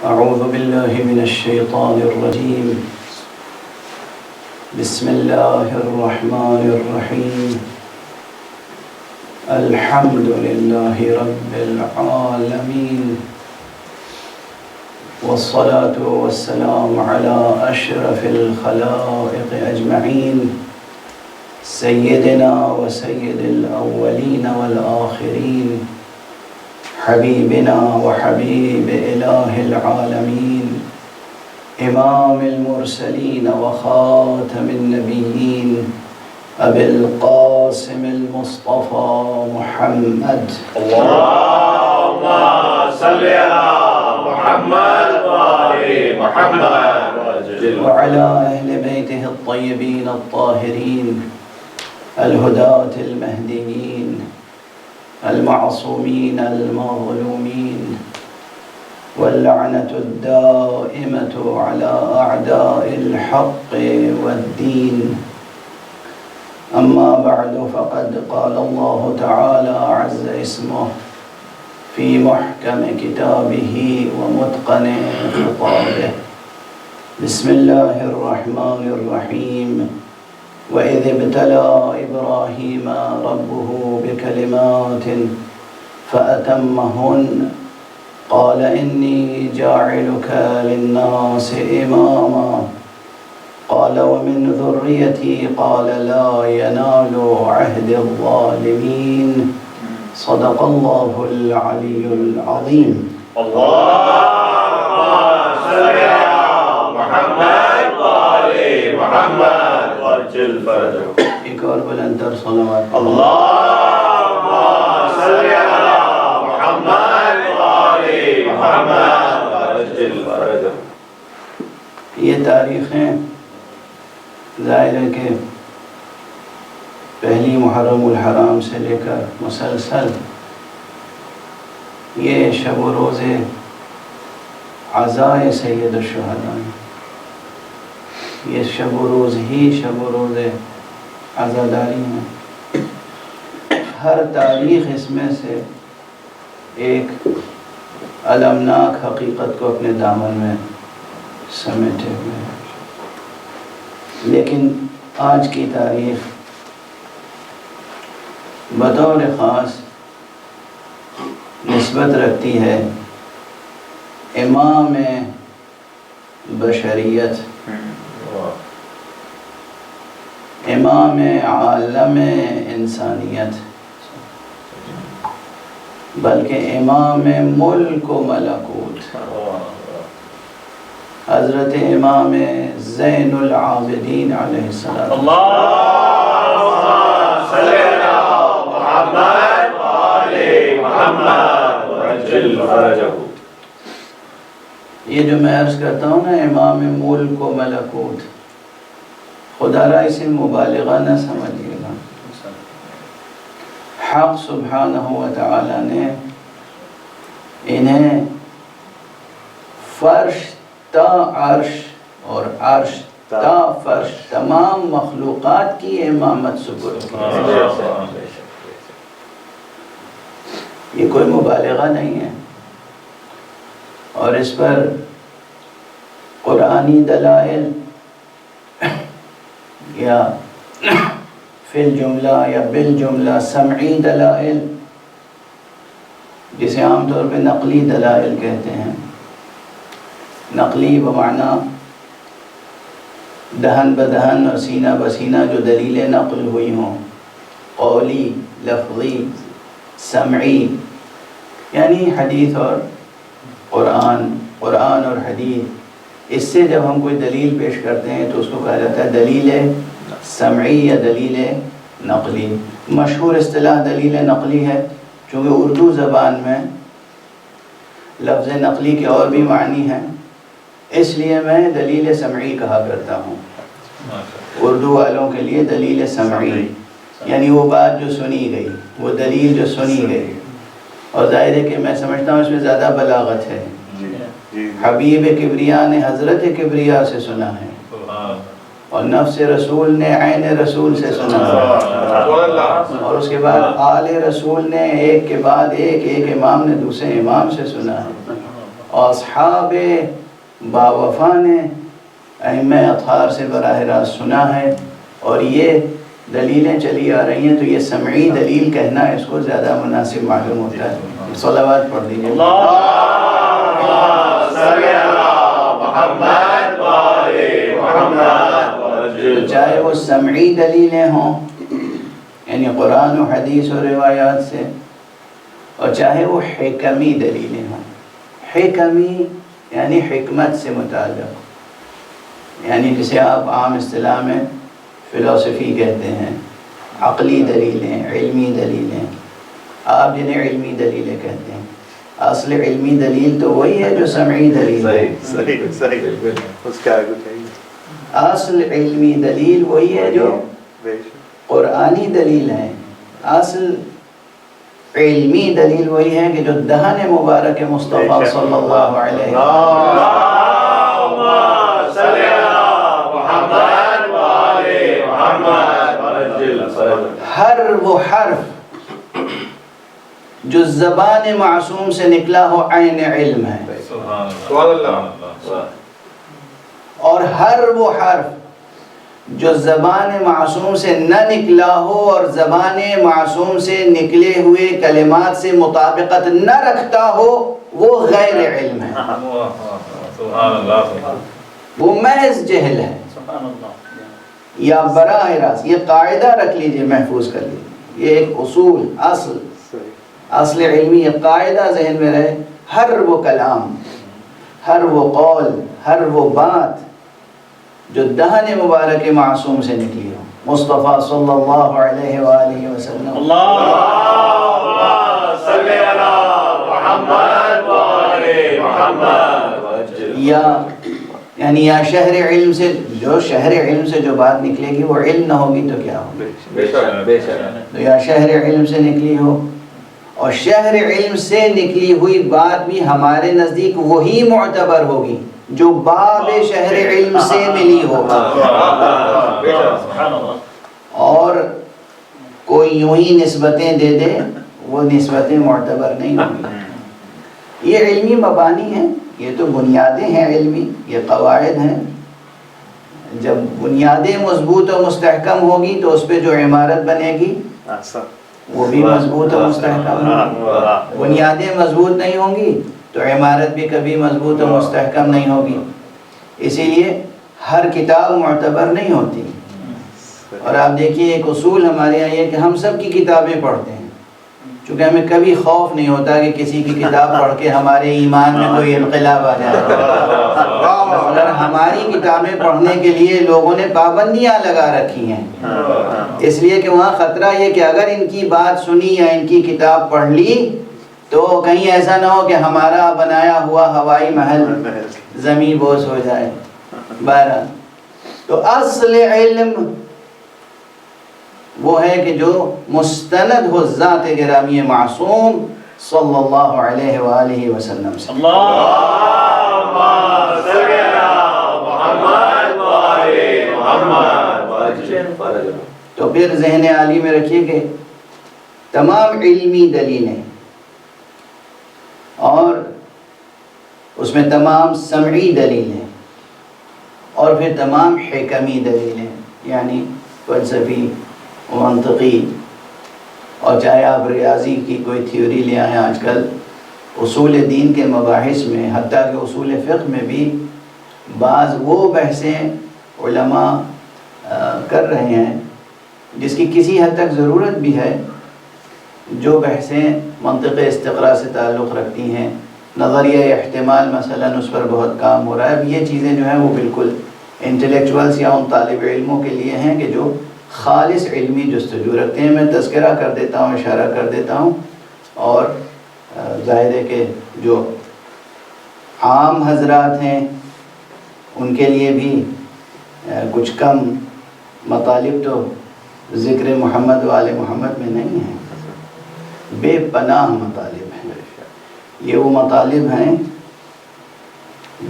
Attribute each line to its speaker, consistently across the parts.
Speaker 1: أعوذ بالله من الشيطان الرجيم. بسم الله الرحمن الرحيم. الحمد لله رب العالمين، والصلاة والسلام على أشرف الخلائق أجمعين، سيدنا وسيد الأولين والآخرين، حبيبنا وحبيب إله العالمين، إمام المرسلين وخاتم النبيين، أبي القاسم المصطفى محمد.
Speaker 2: اللهم صل على محمد وآل محمد
Speaker 1: وعلى أهل بيته الطيبين الطاهرين الهداة المهديين المعصومين المظلومين، واللعنة الدائمة على أعداء الحق والدين. أما بعد، فقد قال الله تعالى عز اسمه في محكم كتابه ومتقن خطابه. بسم الله الرحمن الرحيم. وإذ ابتلى إبراهيم ربه بكلمات فأتمهن قال إني جاعلك للناس إماما قال ومن ذريتي قال لا ينال عهد الظالمين. صدق الله العلي العظيم.
Speaker 2: اللهم صل على محمد وآل محمد وعجل فرجه.
Speaker 1: ایک اور بلندتر صلوات.
Speaker 2: اللهم صل على محمد وآل محمد وعجل فرجه.
Speaker 1: یہ تاریخیں ظاہر ہے کہ پہلی محرم الحرام سے لے کر مسلسل یہ شب و روز عزائے سید الشہداء، یہ شب و روز ہی شب و روز عزاداری ہیں. ہر تاریخ اس میں سے ایک المناک حقیقت کو اپنے دامن میں سمیٹے ہوئے ہیں. لیکن آج کی تاریخ بطور خاص نسبت رکھتی ہے امام بشریت، امام عالم انسانیت، بلکہ امام ملک و ملکوت، حضرت امام زین العابدین علیہ السلام.
Speaker 2: اللهم صل على محمد وآل محمد وعجل فرجه.
Speaker 1: یہ جو میں عرض کرتا ہوں نا امام ملک و ملکوت، خدا را اسے مبالغہ نہ سمجھیے گا. حق سبحانہ و تعالی نے انہیں فرش تا عرش اور عرش تا فرش تمام مخلوقات کی امامت سپرد کی. یہ کوئی مبالغہ نہیں ہے، اور اس پر قرآنی دلائل یا فی الجملہ یا بالجملہ سمعی دلائل، جسے عام طور پہ نقلی دلائل کہتے ہیں. نقلی بمعنی دہن بدہن اور سینہ بسینہ جو دلیلیں نقل ہوئی ہوں، قولی، لفظی، سمعی، یعنی حدیث اور قرآن، قرآن اور حدیث. اس سے جب ہم کوئی دلیل پیش کرتے ہیں تو اس کو کہا جاتا ہے دلیل سمعی یا دلیل نقلی. مشہور اصطلاح دلیل نقلی ہے، چونکہ اردو زبان میں لفظ نقلی کے اور بھی معنی ہیں، اس لیے میں دلیل سمعی کہا کرتا ہوں. اردو والوں کے لیے دلیل سمعی یعنی وہ بات جو سنی گئی، وہ دلیل جو سنی گئی. اور ظاہر ہے کہ میں سمجھتا ہوں اس میں زیادہ بلاغت ہے. حبیب کبریا نے حضرت کبریا سے سنا ہے، اور نفس رسول نے عین رسول سے سنا ہے، اور اس کے بعد آل رسول نے ایک کے بعد ایک امام نے دوسرے امام سے سنا ہے. اصحاب باوفا نے ائمہ اطہار سے براہ راست سنا ہے، اور یہ دلیلیں چلی آ رہی ہیں، تو یہ سمعی دلیل کہنا اس کو زیادہ مناسب معلوم ہوتا ہے۔ صلوات پڑھ دیجیے۔ چاہے وہ سمعی دلیلیں ہوں یعنی قرآن و حدیث و روایات سے، اور چاہے وہ حکمی دلیلیں ہوں۔ حکمی یعنی حکمت سے متعلق، یعنی جسے آپ عام اصطلاح میں فلسفی کہتے ہیں، عقلی دلیلیں، علمی دلیلیں، آپ جنہیں علمی دلیلیں کہتے ہیں۔ اصل علمی دلیل تو وہی ہے جو سمعی دلیل ہے۔
Speaker 3: صحیح اس کا آگے چاہیے۔
Speaker 1: اصل علمی دلیل وہی ہے جو قرآنی دلیل ہے۔ اصل علمی دلیل وہی ہے کہ جو دہن مبارک مصطفیٰ صلی اللہ علیہ ہر وہ حرف جو زبان معصوم سے نکلا ہو عین علم ہے، اور ہر وہ حرف جو زبان معصوم سے نہ نکلا ہو اور زبان معصوم سے نکلے ہوئے کلمات سے مطابقت نہ رکھتا ہو وہ غیر علم ہے، وہ محض جہل ہے۔ یا براہ راست یہ قاعدہ رکھ لیجئے، محفوظ کر لیجئے، یہ ایک اصول، اصل علمی یہ قاعدہ ذہن میں رہے، ہر وہ کلام، ہر وہ قول، ہر وہ بات جو دہن مبارک معصوم سے نکلی ہو، مصطفیٰ صلی اللہ علیہ وآلہ وسلم، یا شہر علم سے، جو شہر علم سے جو بات نکلے گی وہ علم نہ ہوگی تو کیا ہوگی؟ تو یا شہر علم سے نکلی ہو، اور شہر علم سے نکلی ہوئی بات بھی ہمارے نزدیک وہی معتبر ہوگی جو باب شہر علم سے ملی ہو، اور کوئی یوں ہی نسبتیں دے دے وہ نسبتیں معتبر نہیں ہوگی۔ یہ علمی مبانی ہیں، یہ تو بنیادیں ہیں علمی، یہ قواعد ہیں۔ جب بنیادیں مضبوط و مستحکم ہوگی تو اس پہ جو عمارت بنے گی وہ بھی مضبوط و مستحکم ہوگی۔ بنیادیں مضبوط نہیں ہوں گی تو عمارت بھی کبھی مضبوط و مستحکم نہیں ہوگی۔ اسی لیے ہر کتاب معتبر نہیں ہوتی، اور آپ دیکھیے ایک اصول ہمارے یہاں یہ کہ ہم سب کی کتابیں پڑھتے ہیں، چونکہ ہمیں کبھی خوف نہیں ہوتا کہ کسی کی کتاب پڑھ کے ہمارے ایمان میں کوئی انقلاب آ جائے، مگر ہماری کتابیں پڑھنے کے لیے لوگوں نے پابندیاں لگا رکھی ہیں، اس لیے کہ وہاں خطرہ یہ کہ اگر ان کی بات سنی یا ان کی کتاب پڑھ لی تو کہیں ایسا نہ ہو کہ ہمارا بنایا ہوا ہوائی محل زمین بوس ہو جائے۔ بہرحال تو اصل علم وہ ہے کہ جو مستند ہو ذات گرامی معصوم صلی اللہ علیہ وآلہ وسلم سے۔ تو پھر ذہن عالی میں رکھیے کہ تمام علمی دلیلیں اور اس میں تمام سمعی دلیلیں اور پھر تمام حکمی دلیلیں، یعنی فلسفی، منطقی، اور چاہے آپ ریاضی کی کوئی تھیوری لے آئیں، آج کل اصول دین کے مباحث میں حتیٰ کہ اصول فقہ میں بھی بعض وہ بحثیں علماء کر رہے ہیں جس کی کسی حد تک ضرورت بھی ہے، جو بحثیں منطق استقراء سے تعلق رکھتی ہیں، نظریہ احتمال مثلا اس پر بہت کام ہو رہا ہے۔ اب یہ چیزیں جو ہیں وہ بالکل انٹلیکچوئلس یا ان طالب علموں کے لیے ہیں کہ جو خالص علمی جستجو رکھتے ہیں۔ میں تذکرہ کر دیتا ہوں، اشارہ کر دیتا ہوں، اور ظاہر ہے کہ جو عام حضرات ہیں ان کے لیے بھی کچھ کم مطالب تو ذکر محمد و آل محمد میں نہیں ہیں، بے پناہ مطالب ہیں۔ یہ وہ مطالب ہیں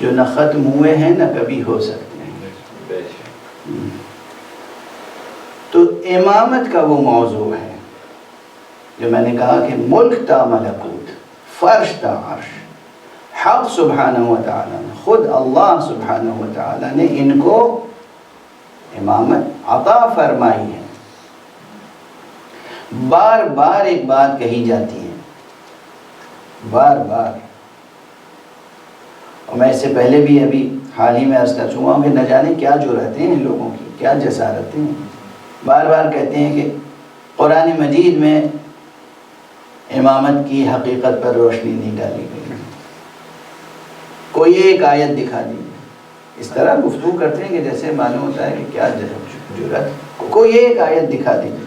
Speaker 1: جو نہ ختم ہوئے ہیں نہ کبھی ہو سکتے ہیں۔ تو امامت کا وہ موضوع ہے جو میں نے کہا کہ ملک تا ملکوت، فرش تا عرش، حق سبحانہ و تعالیٰ نے، خود اللہ سبحانہ و تعالیٰ نے ان کو امامت عطا فرمائی ہے۔ بار بار ایک بات کہی جاتی ہے، بار بار، اور میں اس سے پہلے بھی ابھی حال ہی میں عرض کر چکا ہوں کہ نہ جانے کیا جرأتیں ہیں لوگوں کی، کیا جسارتیں ہیں۔ بار بار کہتے ہیں کہ قرآن مجید میں امامت کی حقیقت پر روشنی نہیں ڈالی گئی، کوئی ایک آیت دکھا دیجیے۔ اس طرح گفتگو کرتے ہیں کہ جیسے معلوم ہوتا ہے کہ کیا جرأت، کوئی ایک آیت دکھا دیجیے۔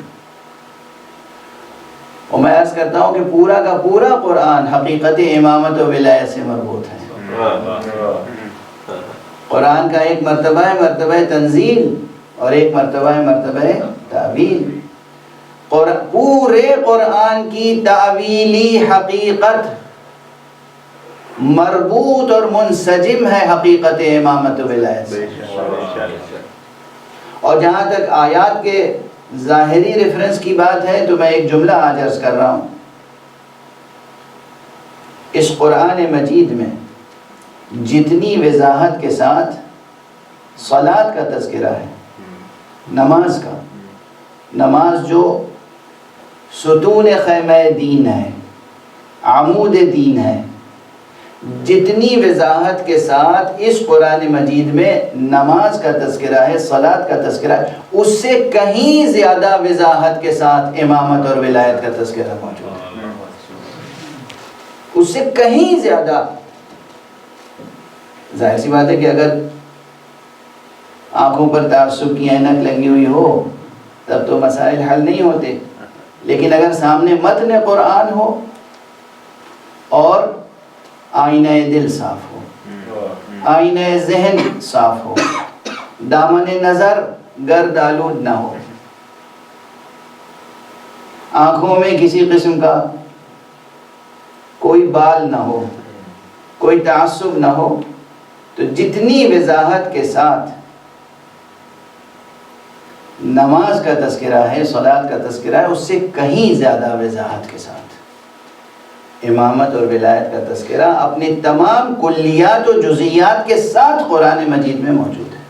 Speaker 1: اور میں عرض کرتا ہوں کہ پورا کا پورا قرآن حقیقت امامت و ولایت سے مربوط ہے۔ قرآن کا ایک مرتبہ ہے مرتبہ تنزیل، اور ایک مرتبہ ہے مرتبہ تعویل۔ پورے قرآن کی تعویلی حقیقت مربوط اور منسجم ہے حقیقت امامت و ولایت سے۔ اور جہاں تک آیات کے ظاہری ریفرنس کی بات ہے تو میں ایک جملہ آج عرض کر رہا ہوں، اس قرآن مجید میں جتنی وضاحت کے ساتھ صلاۃ کا تذکرہ ہے، نماز کا، نماز جو ستون خیمہ دین ہے، عمود دین ہے، جتنی وضاحت کے ساتھ اس قرآن مجید میں نماز کا تذکرہ ہے، صلاۃ کا تذکرہ ہے، اس سے کہیں زیادہ وضاحت کے ساتھ امامت اور ولایت کا تذکرہ موجود ہے، اس سے کہیں زیادہ۔ ظاہر سی بات ہے کہ اگر آنکھوں پر تعصب کی اینک لگی ہوئی ہو تب تو مسائل حل نہیں ہوتے، لیکن اگر سامنے متن قرآن ہو اور آئینہ دل صاف ہو، آئینہ ذہن صاف ہو، دامن نظر گرد آلود نہ ہو، آنکھوں میں کسی قسم کا کوئی بال نہ ہو، کوئی تعصب نہ ہو، تو جتنی وضاحت کے ساتھ نماز کا تذکرہ ہے، صلاۃ کا تذکرہ ہے، اس سے کہیں زیادہ وضاحت کے ساتھ امامت اور ولایت کا تذکرہ اپنی تمام کلیات و جزئیات کے ساتھ قرآن مجید میں موجود ہے۔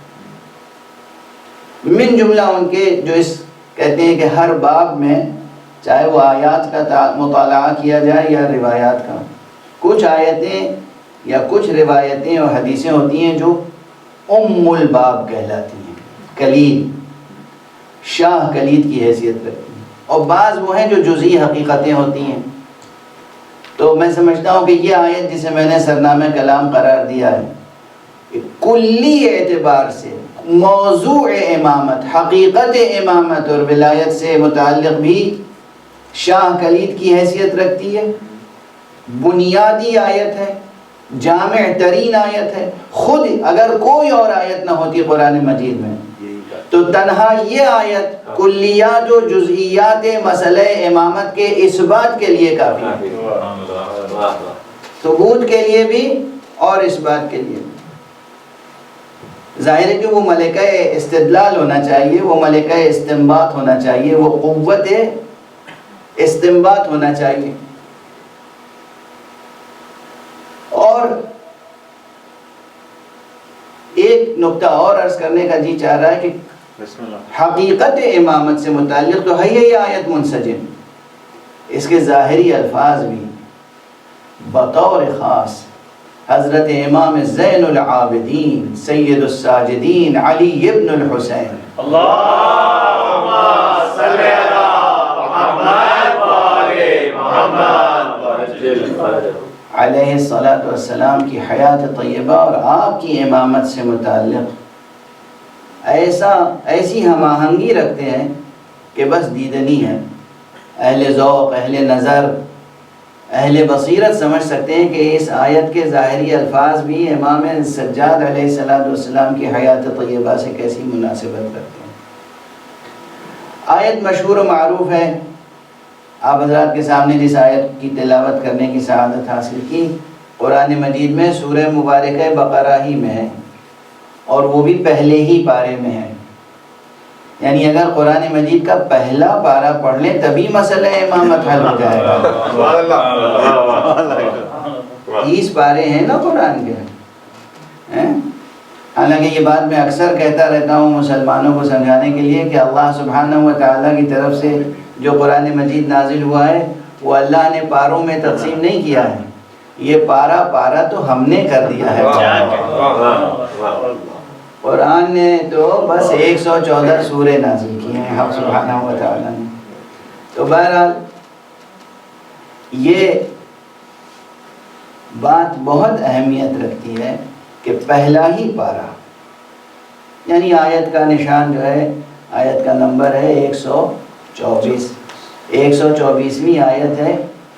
Speaker 1: من جملہ ان کے جو اس کہتے ہیں کہ ہر باب میں چاہے وہ آیات کا مطالعہ کیا جائے یا روایات کا، کچھ آیتیں یا کچھ روایتیں اور حدیثیں ہوتی ہیں جو ام الباب کہلاتی ہیں، کلید، شاہ کلید کی حیثیت رکھتی ہیں، اور بعض وہ ہیں جو جزئی حقیقتیں ہوتی ہیں۔ تو میں سمجھتا ہوں کہ یہ آیت جسے میں نے سرنامہ کلام قرار دیا ہے، کلی اعتبار سے موضوع امامت، حقیقت امامت اور ولایت سے متعلق بھی شاہ کلید کی حیثیت رکھتی ہے، بنیادی آیت ہے، جامع ترین آیت ہے۔ خود اگر کوئی اور آیت نہ ہوتی قرآن مجید میں تو تنہا یہ آیت کلیات و جزئیات مسئلہ امامت کے اثبات کے لیے کافی ہے، ثبوت کے لیے بھی اور اس بات کے لیے بھی۔ ظاہر ہے کہ وہ ملکہ استدلال ہونا چاہیے، وہ ملکہ استنباط ہونا چاہیے، وہ قوت استنباط ہونا چاہیے۔ اور ایک نقطہ اور عرض کرنے کا جی چاہ رہا ہے کہ حقیقت امامت سے متعلق تو ہے یہ آیت منسجم، اس کے ظاہری الفاظ بھی بطور خاص حضرت امام زین العابدین سید الساجدین علی ابن الحسین
Speaker 2: اللہم صلی علی محمد و آل محمد وعجل فرجہ
Speaker 1: علیہ الصلاۃ والسلام کی حیات طیبہ اور آپ کی امامت سے متعلق ایسی ہم آہنگی رکھتے ہیں کہ بس دیدنی ہے۔ اہل ذوق، اہل نظر، اہل بصیرت سمجھ سکتے ہیں کہ اس آیت کے ظاہری الفاظ بھی امام سجاد علیہ الصلاۃ والسلام کی حیات طیبہ سے کیسی مناسبت رکھتے ہیں۔ آیت مشہور و معروف ہے، آپ حضرات کے سامنے جس آیت کی تلاوت کرنے کی سعادت حاصل کی قرآن مجید میں سورہ مبارکہ بقرہ ہی میں ہے، اور وہ بھی پہلے ہی پارے میں ہے۔ یعنی اگر قرآن مجید کا پہلا پارہ پڑھ لیں تبھی مسئلہ امامت حل ہو جائے گا۔ 30 پارے ہیں نا قرآن کے ہیں؟ حالانکہ یہ بات میں اکثر کہتا رہتا ہوں مسلمانوں کو سمجھانے کے لیے کہ اللہ سبحانہ و تعالیٰ کی طرف سے جو قرآن مجید نازل ہوا ہے وہ اللہ نے پاروں میں تقسیم نہیں کیا ہے، یہ پارا پارا تو ہم نے کر دیا ہے۔ قرآن نے تو بس 114 سورے نازل کیے ہیں حق سبحانہ و تعالیٰ نے۔ تو بہرحال یہ بات بہت اہمیت رکھتی ہے کہ پہلا ہی پارا، یعنی آیت کا نشان جو ہے، آیت کا نمبر ہے 124، 124ویں آیت ہے،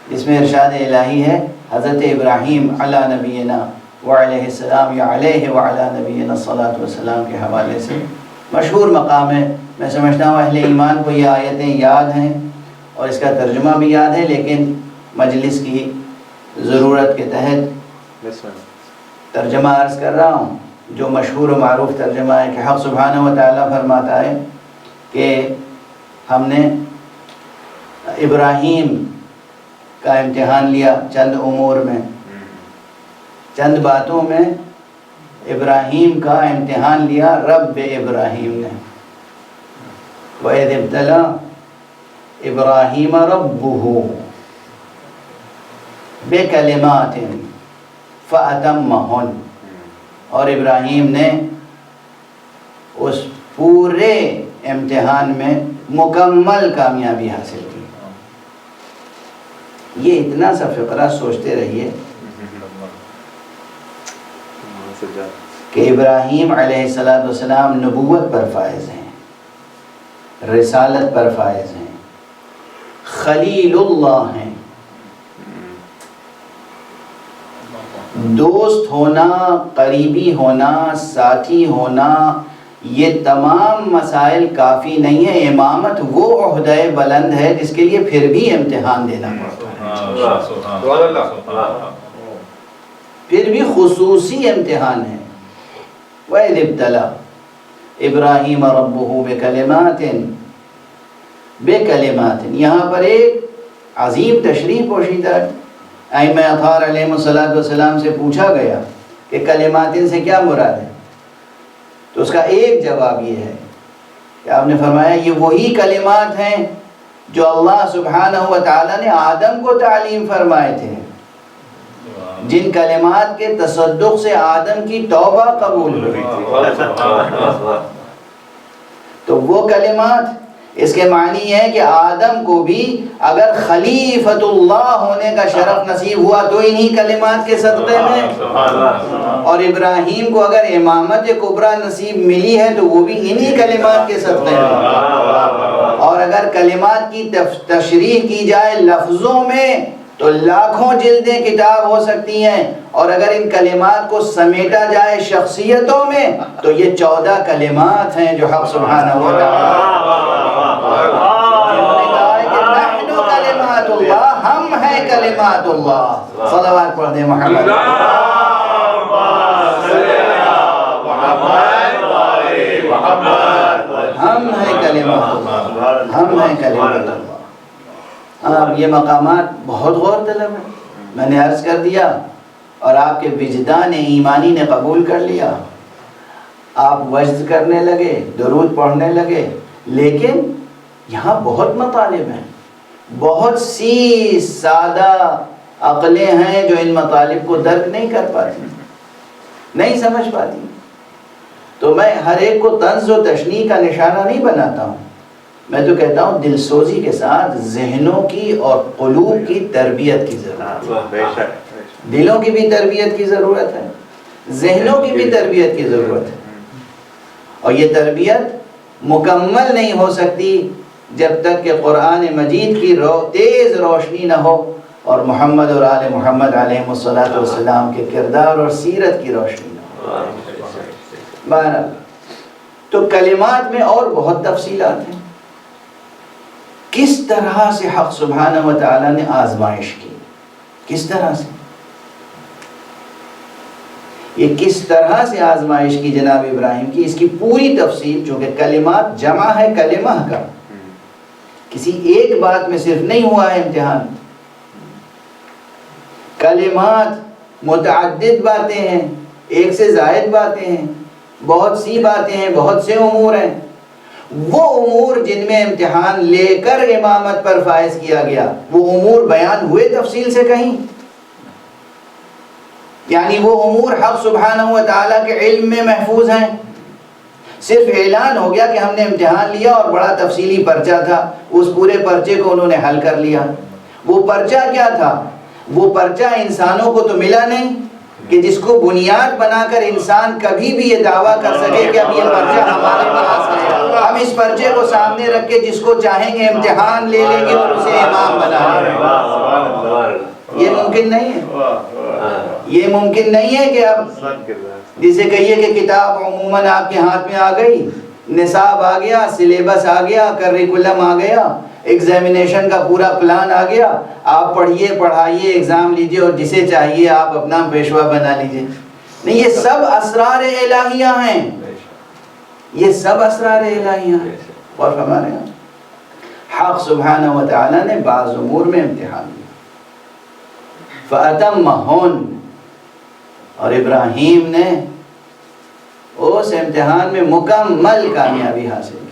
Speaker 1: جس میں ارشاد الہی ہے حضرت ابراہیم علی نبینا وعلیہ السلام یا علیہ وعلی نبینا الصلاۃ والسلام کے حوالے سے مشہور مقام ہے۔ میں سمجھتا ہوں اہل ایمان کو یہ آیتیں یاد ہیں اور اس کا ترجمہ بھی یاد ہے، لیکن مجلس کی ضرورت کے تحت ترجمہ عرض کر رہا ہوں۔ جو مشہور و معروف ترجمہ ہے کہ حق سبحانہ و تعالیٰ فرماتا ہے کہ ہم نے ابراہیم کا امتحان لیا چند امور میں، چند باتوں میں ابراہیم کا امتحان لیا رب ابراہیم نے۔ وَإِذِ ابْتَلَىٰ إِبْرَاهِيمَ رَبُّهُ بِكَلِمَاتٍ فَأَتَمَّهُنَّ، اور ابراہیم نے اس پورے امتحان میں مکمل کامیابی حاصل کی۔ یہ اتنا سا فقرہ سوچتے رہیے کہ ابراہیم علیہ السلام نبوت پر فائز ہیں، رسالت پر فائز ہیں، خلیل اللہ ہیں۔ دوست ہونا، قریبی ہونا، ساتھی ہونا، یہ تمام مسائل کافی نہیں ہے۔ امامت وہ عہدہ بلند ہے جس کے لیے پھر بھی امتحان دینا پڑتا ہے، پھر بھی خصوصی امتحان ہے۔ وَإِذِ ابْتَلَىٰ إِبْرَاهِيمَ رَبُّهُ بِكَلِمَاتٍ، یہاں پر ایک عظیم تشریح پوشیدہ ہے۔ ائمہ اطہار علیہ السلام سے پوچھا گیا کہ کلماتن سے کیا مراد ہے، تو اس کا ایک جواب یہ ہے کہ آپ نے فرمایا یہ وہی کلمات ہیں جو اللہ سبحانہ و تعالیٰ نے آدم کو تعلیم فرمائے تھے، جن کلمات کے تصدق سے آدم کی توبہ قبول ہوئی۔ تو وہ کلمات، اس کے معنی ہے کہ آدم کو بھی اگر خلیفۃ اللہ ہونے کا شرف نصیب ہوا تو انہی کلمات کے صدقے میں، اور ابراہیم کو اگر امامت کبریٰ نصیب ملی ہے تو وہ بھی انہی کلمات کے صدقے میں۔ اور اگر کلمات کی تشریح کی جائے لفظوں میں تو لاکھوں جلدیں کتاب ہو سکتی ہیں، اور اگر ان کلمات کو سمیٹا جائے شخصیتوں میں تو یہ 14 کلمات ہیں جو حق سبحانہ و تعالیٰ جنہوں نے کہا ہے کہ نحن کلمات اللہ، ہم ہیں کلمات اللہ۔ صلوات پڑھ دیں محمد، ہم ہیں کلمات اللہ، ہم ہیں کلمات اللہ۔ اب یہ مقامات بہت غور طلب ہے، میں نے عرض کر دیا اور آپ کے وجدان ایمانی نے قبول کر لیا، آپ وجد کرنے لگے، درود پڑھنے لگے، لیکن یہاں بہت مطالب ہیں، بہت سی سادہ عقلیں ہیں جو ان مطالب کو درک نہیں کر پاتی، نہیں سمجھ پاتی۔ تو میں ہر ایک کو طنز و تشنیع کا نشانہ نہیں بناتا ہوں، میں تو کہتا ہوں دل سوزی کے ساتھ ذہنوں کی اور قلوب کی تربیت کی ضرورت ہے، دلوں کی بھی تربیت کی ضرورت ہے، ذہنوں کی بھی تربیت کی ضرورت ہے، اور یہ تربیت مکمل نہیں ہو سکتی جب تک کہ قرآن مجید کی تیز روشنی نہ ہو اور محمد اور آل محمد علیہ السلام کے کردار اور سیرت کی روشنی نہ ہو۔ بہرحال تو کلمات میں اور بہت تفصیلات ہیں، کس طرح سے حق سبحانہ و تعالیٰ نے آزمائش کی، کس طرح سے، یہ کس طرح سے آزمائش کی جناب ابراہیم کی، اس کی پوری تفصیل، چونکہ کلمات جمع ہے کلمہ کا، کسی ایک بات میں صرف نہیں ہوا ہے امتحان، کلمات متعدد باتیں ہیں، ایک سے زائد باتیں ہیں، بہت سی باتیں ہیں، بہت سے امور ہیں۔ وہ امور جن میں امتحان لے کر امامت پر فائز کیا گیا، وہ امور بیان ہوئے تفصیل سے کہیں؟ یعنی وہ امور حق سبحانہ و تعالیٰ کے علم میں محفوظ ہیں؟ صرف اعلان ہو گیا کہ ہم نے امتحان لیا اور بڑا تفصیلی پرچہ تھا، اس پورے پرچے کو انہوں نے حل کر لیا۔ وہ پرچہ کیا تھا؟ وہ پرچہ انسانوں کو تو ملا نہیں کہ جس کو بنیاد بنا کر انسان کبھی بھی یہ دعویٰ کر سکے کہ اب یہ پرچہ ہمارے پاس ہے، ہم اس پرچے کو سامنے رکھ کے جس کو چاہیں گے امتحان لے لیں گے اور اسے امام بنا لیں گے۔ یہ ممکن نہیں ہے، یہ ممکن نہیں ہے کہ اب جسے کہیے کہ کتاب عموماً آپ کے ہاتھ میں آ گئی، نصاب آ گیا، سلیبس آ گیا، کریکولم آ گیا، ایگزامینیشن کا پورا پلان آ گیا، آپ پڑھیے، پڑھائیے، ایگزام لیجئے اور جسے چاہیے آپ اپنا پیشوا بنا لیجئے۔ نہیں، یہ سب اسرار الہیہ ہیں، یہ سب اسرار الہیہ ہیں۔ اور ہمارے یہاں حق سبحانہ و تعالیٰ نے بعض امور میں امتحان دیا، فَأَتَمَّهُنَّ، اور ابراہیم نے اس امتحان میں مکمل کامیابی حاصل کی۔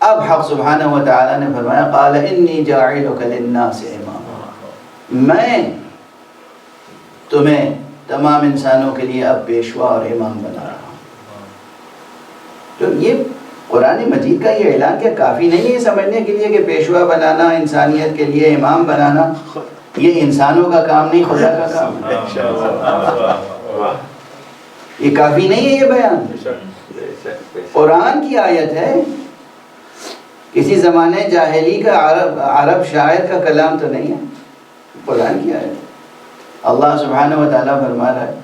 Speaker 1: اب حق سبحانہ و تعالیٰ نے فرمایا قال انی جاعلک للناس اماما، میں تمہیں تمام انسانوں کے لیے اب پیشوا اور امام بنا رہا ہوں۔ تو یہ قرآن مجید کا یہ اعلان کیا کافی نہیں ہے سمجھنے کے لیے کہ پیشوا بنانا، انسانیت کے لیے امام بنانا یہ انسانوں کا کام نہیں، خدا کا کام ہے؟ یہ کافی نہیں ہے یہ بیان؟ قرآن کی آیت ہے، کسی زمانے جاہلی کا عرب شاعر کا کلام تو نہیں ہے، قرآن کی آیت۔ اللہ سبحانہ و تعالیٰ فرما رہا ہے،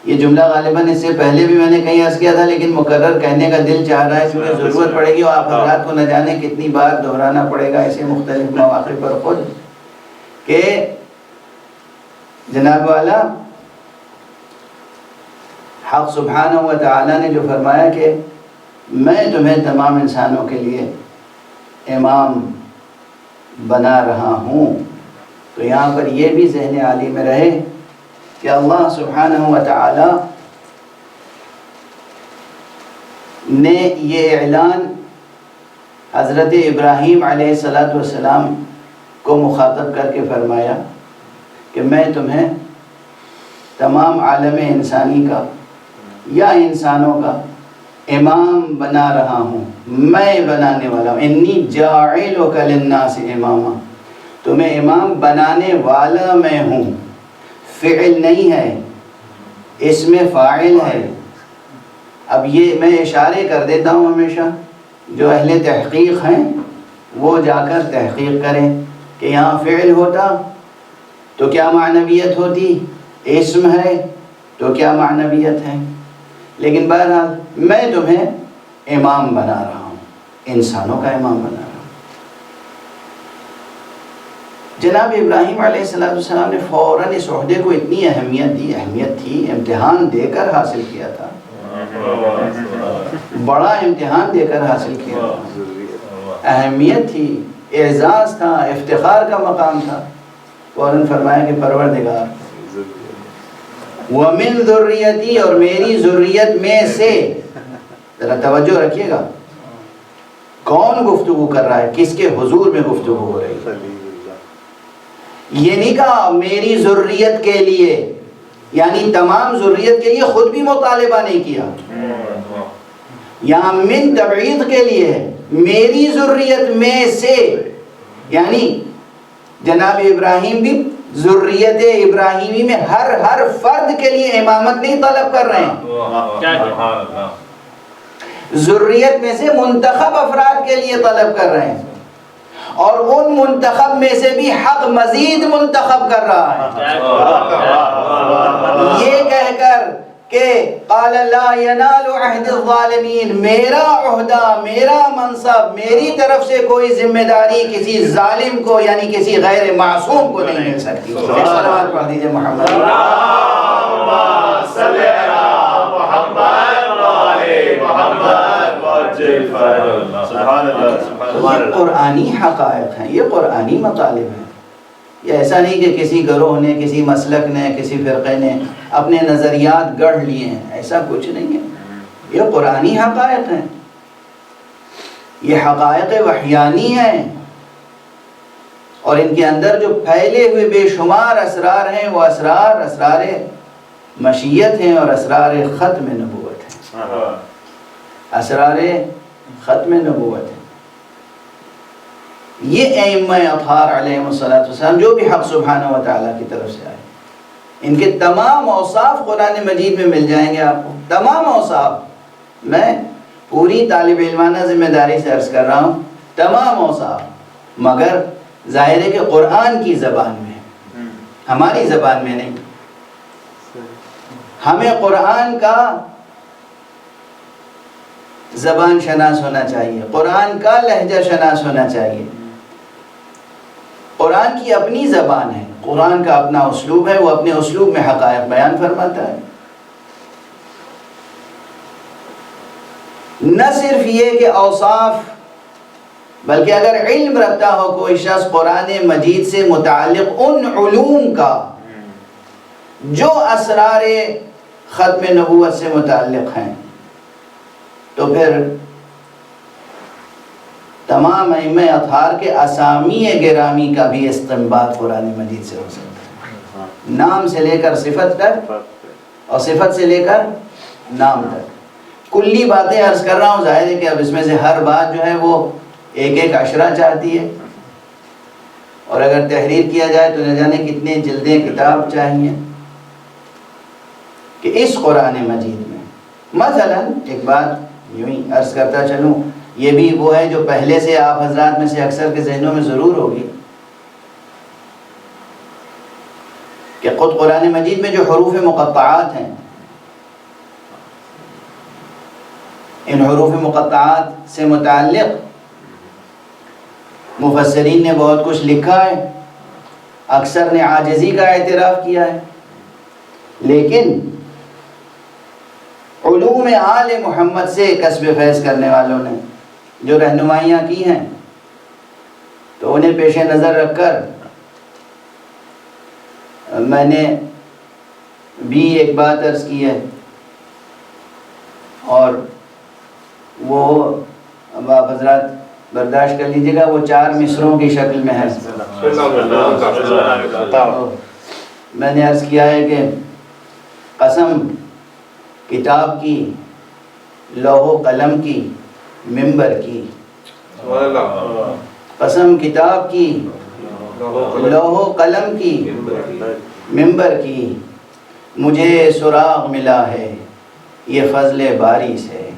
Speaker 1: یہ جملہ غالباً اس سے پہلے بھی میں نے کہیں عرض کیا تھا لیکن مقرر کہنے کا دل چاہ رہا ہے کیونکہ ضرورت پڑے گی اور آپ حضرات کو نہ جانے کتنی بار دہرانا پڑے گا اسے مختلف مواقع پر خود، کہ جناب والا حق سبحانہ و تعالیٰ نے جو فرمایا کہ میں تمہیں تمام انسانوں کے لیے امام بنا رہا ہوں، تو یہاں پر یہ بھی ذہن عالی میں رہے کہ اللہ سبحانہ و تعالی نے یہ اعلان حضرت ابراہیم علیہ السلام کو مخاطب کر کے فرمایا کہ میں تمہیں تمام عالم انسانی کا یا انسانوں کا امام بنا رہا ہوں، میں بنانے والا ہوں۔ انی جاعلک للناس اماما، تمہیں امام بنانے والا میں ہوں، فعل نہیں ہے، اس میں فاعل ہے۔ اب یہ میں اشارے کر دیتا ہوں ہمیشہ، جو اہل تحقیق ہیں وہ جا کر تحقیق کریں کہ یہاں فعل ہوتا تو کیا معنویت ہوتی، اسم ہے تو کیا معنویت ہے، لیکن بہرحال میں تمہیں امام بنا رہا ہوں، انسانوں کا امام بنا رہا ہوں۔ جناب ابراہیم علیہ السلام نے فوراً اس عہدے کو اتنی اہمیت دی، اہمیت تھی، امتحان دے کر حاصل کیا تھا، بڑا امتحان دے کر حاصل کیا تھا، اہمیت تھی، اعزاز تھا، افتخار کا مقام تھا۔ فوراً فرمایا کہ پروردگار وَمِن ذُرِّيَّتِي، اور میری ذریت میں سے، ذرا توجہ رکھیے گا، کون گفتگو کر رہا ہے، کس کے حضور میں گفتگو ہو رہی ہے؟ یہ نہیں کہا میری ذریت کے لیے، یعنی تمام ذریت کے لیے، خود بھی مطالبہ نہیں کیا، یہاں من تبعید کے لیے ہے، میری ذریت میں سے، یعنی جناب ابراہیم بھی ذریت ابراہیمی میں ہر فرد کے لیے امامت نہیں طلب کر رہے ہیں، ذریت میں سے منتخب افراد کے لیے طلب کر رہے ہیں، اور ان منتخب میں سے بھی حق مزید منتخب کر رہا ہے، یہ کہہ کر کہ قال لا ینال عہد الظالمین، میرا عہدہ، میرا منصب، میری طرف سے کوئی ذمہ داری کسی ظالم کو یعنی کسی غیر معصوم کو نہیں مل سکتی۔ صلوات پڑھ دیجئے محمد،
Speaker 2: اللہم صلی علی محمد وعلی محمد وعجل فرج۔ سبحان اللہ،
Speaker 1: یہ قرآنی حقائق ہیں، یہ قرآنی مطالب ہیں۔ یہ ایسا نہیں کہ کسی گروہ نے، کسی مسلک نے، کسی فرقے نے اپنے نظریات گڑھ لیے ہیں، ایسا کچھ نہیں ہے. یہ قرآنی حقائق ہیں، یہ حقائق وحیانی ہیں، اور ان کے اندر جو پھیلے ہوئے بے شمار اسرار ہیں وہ اسرار مشیت ہیں اور اسرار ختم نبوت ہیں. اسرار ختم نبوت ہیں. یہ ائمہ اطہار علیہم السلام جو بھی حق سبحانہ و تعالیٰ کی طرف سے آئے، ان کے تمام اوصاف قرآن مجید میں مل جائیں گے آپ کو. تمام اوصاف، میں پوری طالب علمانہ ذمہ داری سے عرض کر رہا ہوں، تمام اوصاف، مگر ظاہر ہے کہ قرآن کی زبان میں، ہماری زبان میں نہیں. ہمیں قرآن کا زبان شناس ہونا چاہیے، قرآن کا لہجہ شناس ہونا چاہیے. قرآن کی اپنی زبان ہے، قرآن کا اپنا اسلوب ہے، وہ اپنے اسلوب میں حقائق بیان فرماتا ہے. نہ صرف یہ کہ اوصاف، بلکہ اگر علم رکھتا ہو کوئی شخص قرآن مجید سے متعلق ان علوم کا جو اسرار ختم نبوت سے متعلق ہیں، تو پھر تمام ائمہ اطہار کے اسامی گرامی کا بھی استنباط قرآن مجید سے ہو سکتا ہے، نام سے لے کر صفت تک اور صفت سے لے کر نام تک. کلی باتیں عرض کر رہا ہوں، ظاہر ہے کہ اب اس میں سے ہر بات جو ہے وہ ایک ایک عشرہ چاہتی ہے، اور اگر تحریر کیا جائے تو نہ جانے کتنے جلدیں کتاب چاہیے. کہ اس قرآن مجید میں مثلا ایک بات یوں ہی عرض کرتا چلوں، یہ بھی وہ ہے جو پہلے سے آپ حضرات میں سے اکثر کے ذہنوں میں ضرور ہوگی، کہ خود قرآن مجید میں جو حروف مقطعات ہیں، ان حروف مقطعات سے متعلق مفسرین نے بہت کچھ لکھا ہے، اکثر نے عاجزی کا اعتراف کیا ہے، لیکن علوم آل محمد سے کسب فیض کرنے والوں نے جو رہنمائیاں کی ہیں، تو انہیں پیش نظر رکھ کر میں نے بھی ایک بات عرض کی ہے، اور وہ اب آپ حضرات برداشت کر لیجیے گا، وہ 4 مصروں کی شکل میں ہے. میں نے عرض کیا ہے کہ قسم کتاب کی، لوح و قلم کی، منبر کی، قسم کتاب کی، لوح و قلم کی، منبر کی، مجھے سراغ ملا ہے یہ فضل باری سے،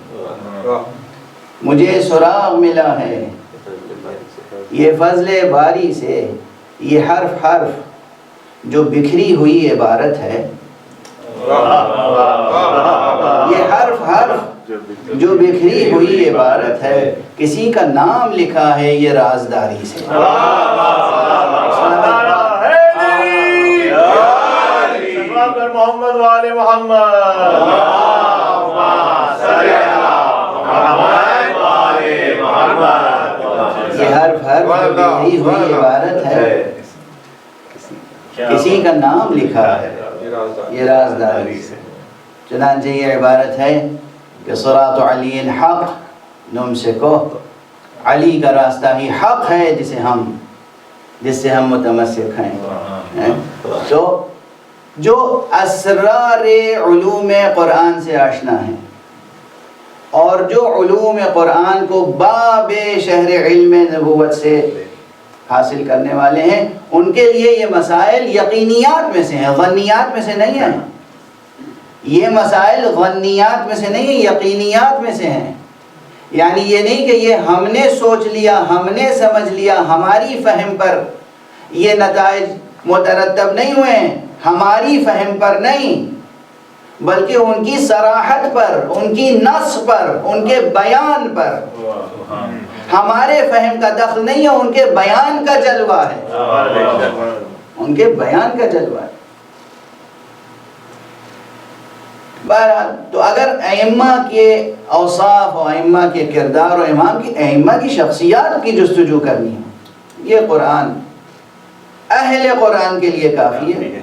Speaker 1: مجھے سراغ ملا ہے یہ فضل باری سے. یہ حرف حرف جو بکھری ہوئی عبارت ہے، یہ حرف حرف جو بکھری ہوئی عبارت ہے، کسی کا نام لکھا ہے یہ رازداری سے.
Speaker 2: محمد والے محمد،
Speaker 1: یہ حرف حرف جو بکھری ہوئی عبارت ہے، کسی کا نام لکھا ہے یہ رازداری سے. چنانچہ یہ عبارت ہے کہ صراط علی الحق نمسکو، علی کا راستہ ہی حق ہے جس سے ہم متمسک ہیں. تو جو اسرار علوم قرآن سے آشنا ہیں اور جو علوم قرآن کو باب شہر علم نبوت سے حاصل کرنے والے ہیں، ان کے لیے یہ مسائل یقینیات میں سے ہیں، ظنیات میں سے نہیں ہیں. یہ مسائل ظنیات میں سے نہیں ہیں، یقینیات میں سے ہیں. یعنی یہ نہیں کہ یہ ہم نے سوچ لیا، ہم نے سمجھ لیا، ہماری فہم پر یہ نتائج مترتب نہیں ہوئے ہیں، ہماری فہم پر نہیں، بلکہ ان کی صراحت پر، ان کی نص پر، ان کے بیان پر. ہمارے فہم کا دخل نہیں ہے، ان کے بیان کا جلوہ ہے، ان کے بیان کا جلوہ ہے. بہرحال تو اگر ائمہ کے اوصاف اور ائمہ کے کردار اور ائمہ کی شخصیات کی جستجو کرنی ہے، یہ قرآن اہل قرآن کے لیے کافی ہے.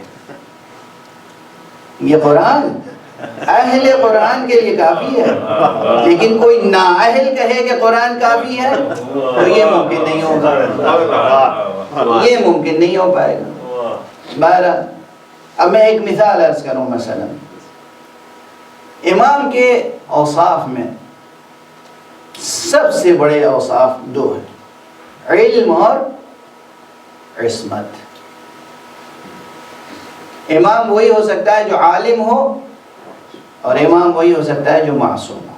Speaker 1: یہ قرآن اہل قرآن کے لیے کافی ہے. لیکن کوئی نااہل کہے کہ قرآن کافی ہے تو یہ ممکن نہیں ہوگا. یہ ممکن نہیں ہو پائے گا. بہرحال اب میں ایک مثال عرض کروں. مثلا امام کے اوصاف میں سب سے بڑے اوصاف دو ہیں، علم اور عصمت. امام وہی ہو سکتا ہے جو عالم ہو، اور امام وہی ہو سکتا ہے جو معصوم ہو.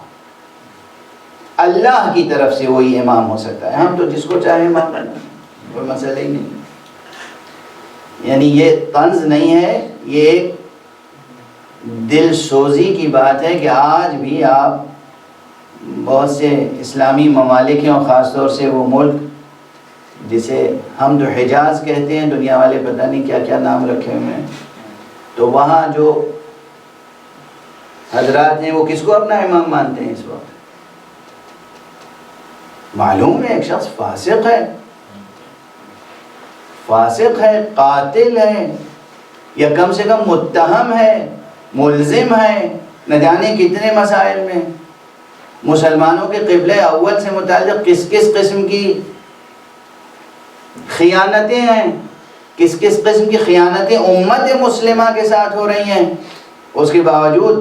Speaker 1: اللہ کی طرف سے وہی امام ہو سکتا ہے. ہم تو جس کو چاہے امام بنا، کوئی مسئلہ ہی نہیں. یعنی یہ طنز نہیں ہے، یہ ایک دل سوزی کی بات ہے کہ آج بھی آپ بہت سے اسلامی ممالک ہیں، اور خاص طور سے وہ ملک جسے ہم جو حجاز کہتے ہیں، دنیا والے پتہ نہیں کیا کیا نام رکھے ہوئے ہیں، تو وہاں جو حضرات ہیں وہ کس کو اپنا امام مانتے ہیں اس وقت؟ معلوم ہے ایک شخص فاسق ہے، قاتل ہے، یا کم سے کم متہم ہے، ملزم ہے نہ جانے کتنے مسائل میں. مسلمانوں کے قبلہ اول سے متعلق کس کس قسم کی خیانتیں ہیں، کس کس قسم کی خیانتیں امت مسلمہ کے ساتھ ہو رہی ہیں. اس کے باوجود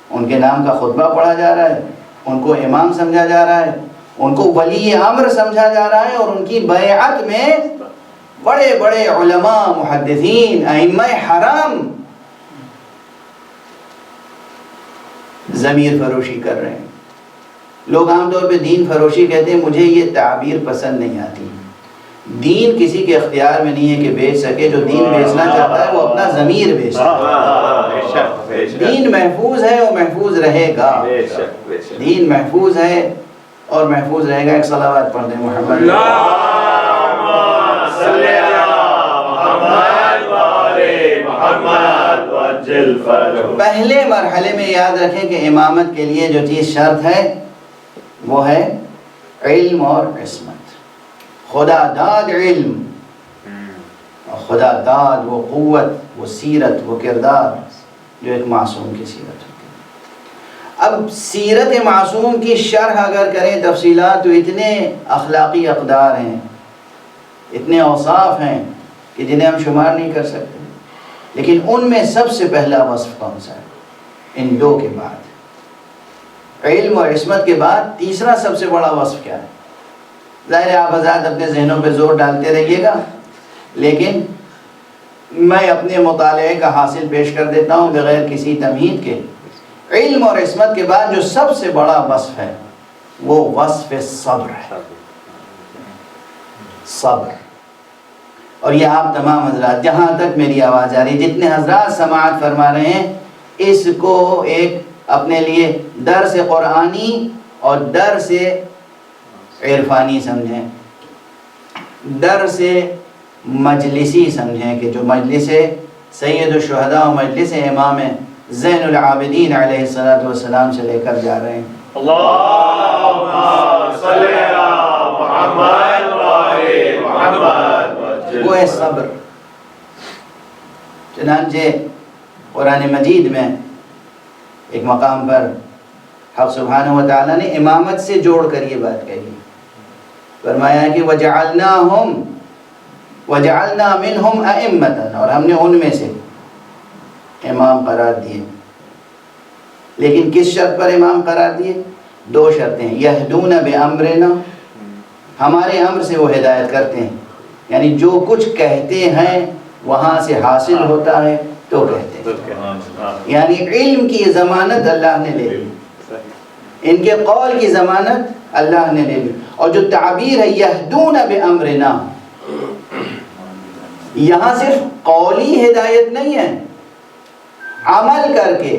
Speaker 1: ان کے نام کا خطبہ پڑھا جا رہا ہے، ان کو امام سمجھا جا رہا ہے، ان کو ولی امر سمجھا جا رہا ہے، اور ان کی بیعت میں بڑے بڑے علماء، محدثین، ائمہ حرام ضمیر فروشی کر رہے ہیں. لوگ عام طور پہ دین فروشی کہتے ہیں، مجھے یہ تعبیر پسند نہیں آتی. دین کسی کے اختیار میں نہیں ہے کہ بیچ سکے. جو دین بیچنا چاہتا ہے وہ اپنا ضمیر بیچتا ہے. دین محفوظ ہے اور محفوظ رہے گا. دین محفوظ ہے اور محفوظ رہے گا. ایک صلوات پڑھ دیں محمد. پہلے مرحلے میں یاد رکھیں کہ امامت کے لیے جو چیز شرط ہے وہ ہے علم اور عصمت. خدا داد علم اور خدا داد وہ قوت، وہ سیرت، وہ کردار جو ایک معصوم کی سیرت ہوتی ہے. اب سیرت معصوم کی شرح اگر کریں تفصیلات تو اتنے اخلاقی اقدار ہیں، اتنے اوصاف ہیں کہ جنہیں ہم شمار نہیں کر سکتے. لیکن ان میں سب سے پہلا وصف کون سا ہے؟ ان دو کے بعد، علم اور عصمت کے بعد تیسرا سب سے بڑا وصف کیا ہے؟ ظاہر ہے آپ حضرات اپنے ذہنوں پہ زور ڈالتے رہیے گا، لیکن میں اپنے مطالعے کا حاصل پیش کر دیتا ہوں بغیر کسی تمہید کے. علم اور عصمت کے بعد جو سب سے بڑا وصف ہے وہ وصف صبر ہے. صبر. اور یہ آپ تمام حضرات جہاں تک میری آواز آ رہی، جتنے حضرات سماعت فرما رہے ہیں، اس کو ایک اپنے لیے درس قرآنی اور درس عرفانی سمجھیں، درس مجلسی سمجھیں، کہ جو مجلس سید الشہداء و مجلس امام زین العابدین علیہ السلام سے لے کر جا رہے ہیں.
Speaker 2: اللہم صلی علی محمد و آل محمد.
Speaker 1: وہ ہے صبر. چنانچہ قرآن مجید میں ایک مقام پر حق سبحانہ و تعالیٰ نے امامت سے جوڑ کر یہ بات کہی. فرمایا کہ وَجَعَلْنَا مِنْهُمْ أَئِمَّةً، اور ہم نے ان میں سے امام قرار دیے. لیکن کس شرط پر امام قرار دیے؟ دو شرطیں. يَهْدُونَ بِأَمْرِنَا، ہمارے امر سے وہ ہدایت کرتے ہیں، یعنی جو کچھ کہتے ہیں وہاں سے حاصل ہوتا ہے تو کہتے ہیں. یعنی علم کی ضمانت اللہ نے لے لی، ان کے قول کی ضمانت اللہ نے لے لی. اور جو تعبیر ہے یہدون بامرنا، یہاں صرف قولی ہدایت نہیں ہے، عمل کر کے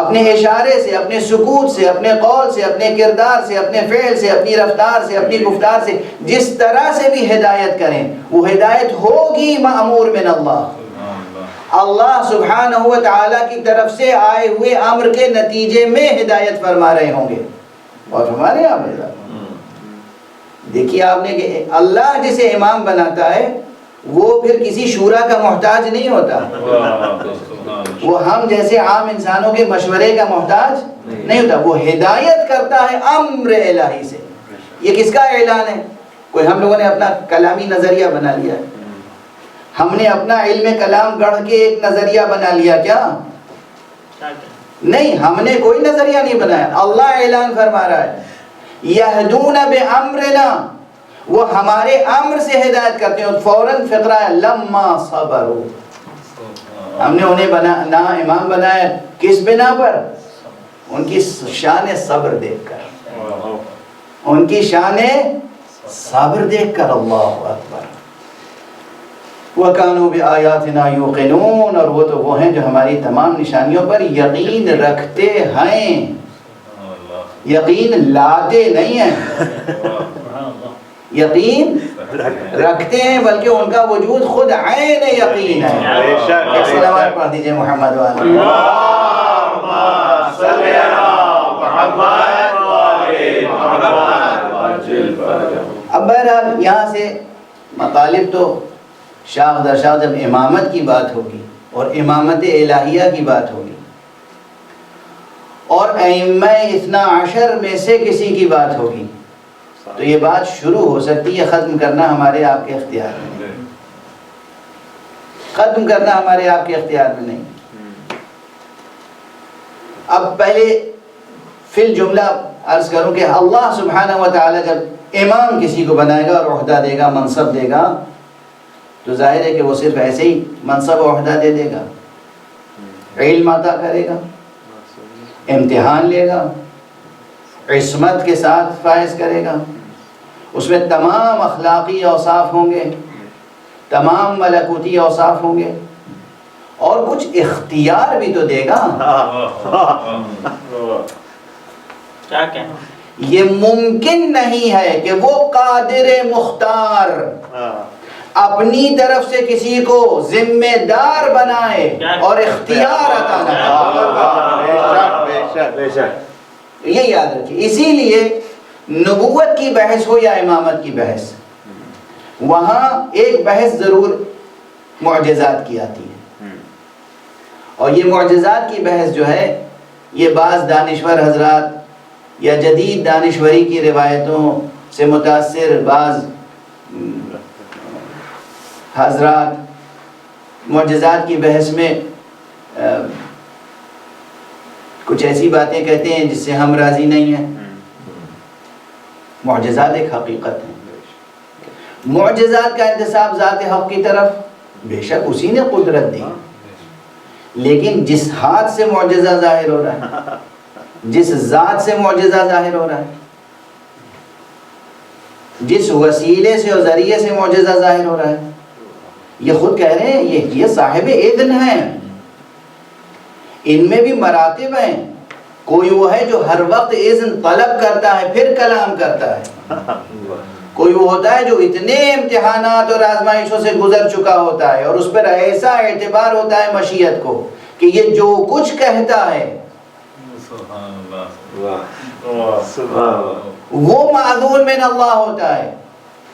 Speaker 1: اپنے اشارے سے، اپنے سکوت سے، اپنے قول سے، اپنے کردار سے، اپنے فعل سے، اپنی رفتار سے، اپنی گفتار سے، جس طرح سے بھی ہدایت کریں وہ ہدایت ہوگی مأمور من اللہ. اللہ سبحانہ و تعالیٰ کی طرف سے آئے ہوئے امر کے نتیجے میں ہدایت فرما رہے ہوں گے. اور ہمارے آپ دیکھیے آپ نے کہ اللہ جسے امام بناتا ہے وہ پھر کسی شورا کا محتاج نہیں ہوتا، وہ ہم جیسے عام انسانوں کے مشورے کا محتاج نہیں ہوتا، وہ ہدایت کرتا ہے امر الہی سے۔ یہ کس کا اعلان ہے؟ کوئی ہم لوگوں نے اپنا کلامی نظریہ بنا لیا ہے، ہم نے اپنا علم کلام گڑھ کے ایک نظریہ بنا لیا کیا؟ نہیں، ہم نے کوئی نظریہ نہیں بنایا، اللہ اعلان فرما رہا ہے یہدون بامرنا، وہ ہمارے امر سے ہدایت کرتے ہیں۔ فوراً فقرہ ہے لما صبروا، ہم نے انہیں نا امام بنایا کس بنا پر؟ ان کی شان صبر دیکھ کر، ان کی شان صبر دیکھ کر۔ اللہ اکبر۔ وَكَانُوا بِآيَاتِنَا يُوقِنُونَ، اور وہ ہیں جو ہماری تمام نشانیوں پر یقین رکھتے ہیں، یقین لاتے نہیں ہیں، یقین رکھتے ہیں، بلکہ ان کا وجود خود عین یقین ہے۔ ایک صلوات پڑھ دیجئے محمد والے۔
Speaker 2: اللہم صلی علی محمد وآل محمد۔
Speaker 1: اب بہرحال یہاں سے مطالب تو شاخ در شاخ، جب امامت کی بات ہوگی اور امامت الہیہ کی بات ہوگی اور ائمہ اثنا عشر میں سے کسی کی بات ہوگی، تو یہ بات شروع ہو سکتی ہے، ختم کرنا ہمارے آپ کے اختیار میں نہیں، ختم کرنا ہمارے آپ کے اختیار میں نہیں۔ اب پہلے فی الجملہ عرض کروں کہ اللہ سبحانہ و تعالی جب امام کسی کو بنائے گا اور عہدہ دے گا، منصب دے گا، تو ظاہر ہے کہ وہ صرف ایسے ہی منصب و عہدہ دے دے گا؟ علم عطا کرے گا، امتحان لے گا، عصمت کے ساتھ فائز کرے گا، اس میں تمام اخلاقی اوصاف ہوں گے، تمام ملکوتی اوصاف ہوں گے، اور کچھ اختیار بھی تو دے گا۔ یہ ممکن نہیں ہے کہ وہ قادر مختار اپنی طرف سے کسی کو ذمہ دار بنائے اور اختیار عطا نہ کرے۔ یہ یاد رکھیے، اسی لیے نبوت کی بحث ہو یا امامت کی بحث، وہاں ایک بحث ضرور معجزات کی آتی ہے، اور یہ معجزات کی بحث جو ہے یہ بعض دانشور حضرات یا جدید دانشوری کی روایتوں سے متاثر بعض حضرات معجزات کی بحث میں کچھ ایسی باتیں کہتے ہیں جس سے ہم راضی نہیں ہیں۔ معجزات ایک حقیقت ہے، معجزات کا انتساب ذات حق کی طرف بے شک اسی نے قدرت دی، لیکن جس ہاتھ سے معجزہ ظاہر ہو رہا ہے، جس ذات سے معجزہ ظاہر ہو رہا ہے، جس وسیلے سے اور ذریعے سے معجزہ ظاہر ہو رہا ہے، یہ خود کہہ رہے ہیں یہ صاحب اذن ہیں، ان میں بھی مراتب ہیں۔ کوئی وہ ہے جو ہر وقت اذن طلب کرتا ہے پھر کلام کرتا ہے، کوئی وہ ہوتا ہے جو اتنے امتحانات اور آزمائشوں سے گزر چکا ہوتا ہے اور اس پر ایسا اعتبار ہوتا ہے مشیت کو کہ یہ جو کچھ کہتا ہے وہ معذور من اللہ ہوتا ہے۔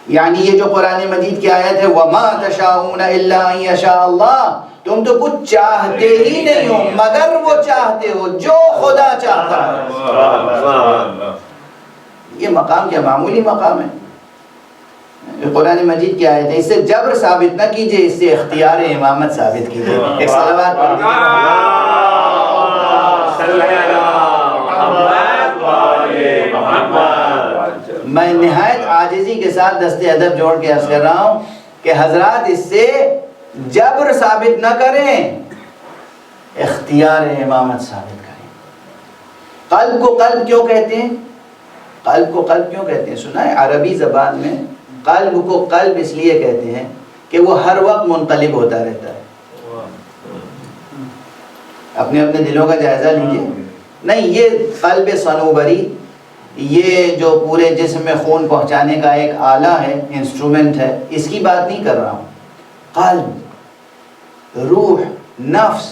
Speaker 1: یعنی یہ جو قرآن مجید کی آیت ہے وَمَا تَشَاءُونَ إِلَّا أَن يَشَاءَ اللَّهُ، تم تو کچھ چاہتے ہی نہیں ہو مگر وہ چاہتے ہو جو خدا چاہتا ہے۔ یہ مقام کیا معمولی مقام ہے؟ قرآن مجید کی آیت ہے، اس سے جبر ثابت نہ کیجئے، اس سے اختیار امامت ثابت کیجئے۔ ایک صلوات پڑھ دیجئے۔ میں نہایت عاجزی کے ساتھ دست ادب جوڑ کے عرض کر رہا ہوں کہ حضرات اس سے جبر ثابت نہ کریں، اختیار امامت ثابت کریں۔ قلب کو قلب کیوں کہتے ہیں؟ قلب کو قلب کیوں کہتے ہیں؟ سنا ہے عربی زبان میں قلب کو قلب اس لیے کہتے ہیں کہ وہ ہر وقت منقلب ہوتا رہتا ہے۔ اپنے اپنے دلوں کا جائزہ لیجئے۔ نہیں، یہ قلب صنوبری، یہ جو پورے جسم میں خون پہنچانے کا ایک آلہ ہے، انسٹرومنٹ ہے، اس کی بات نہیں کر رہا ہوں۔ قلب، روح، نفس،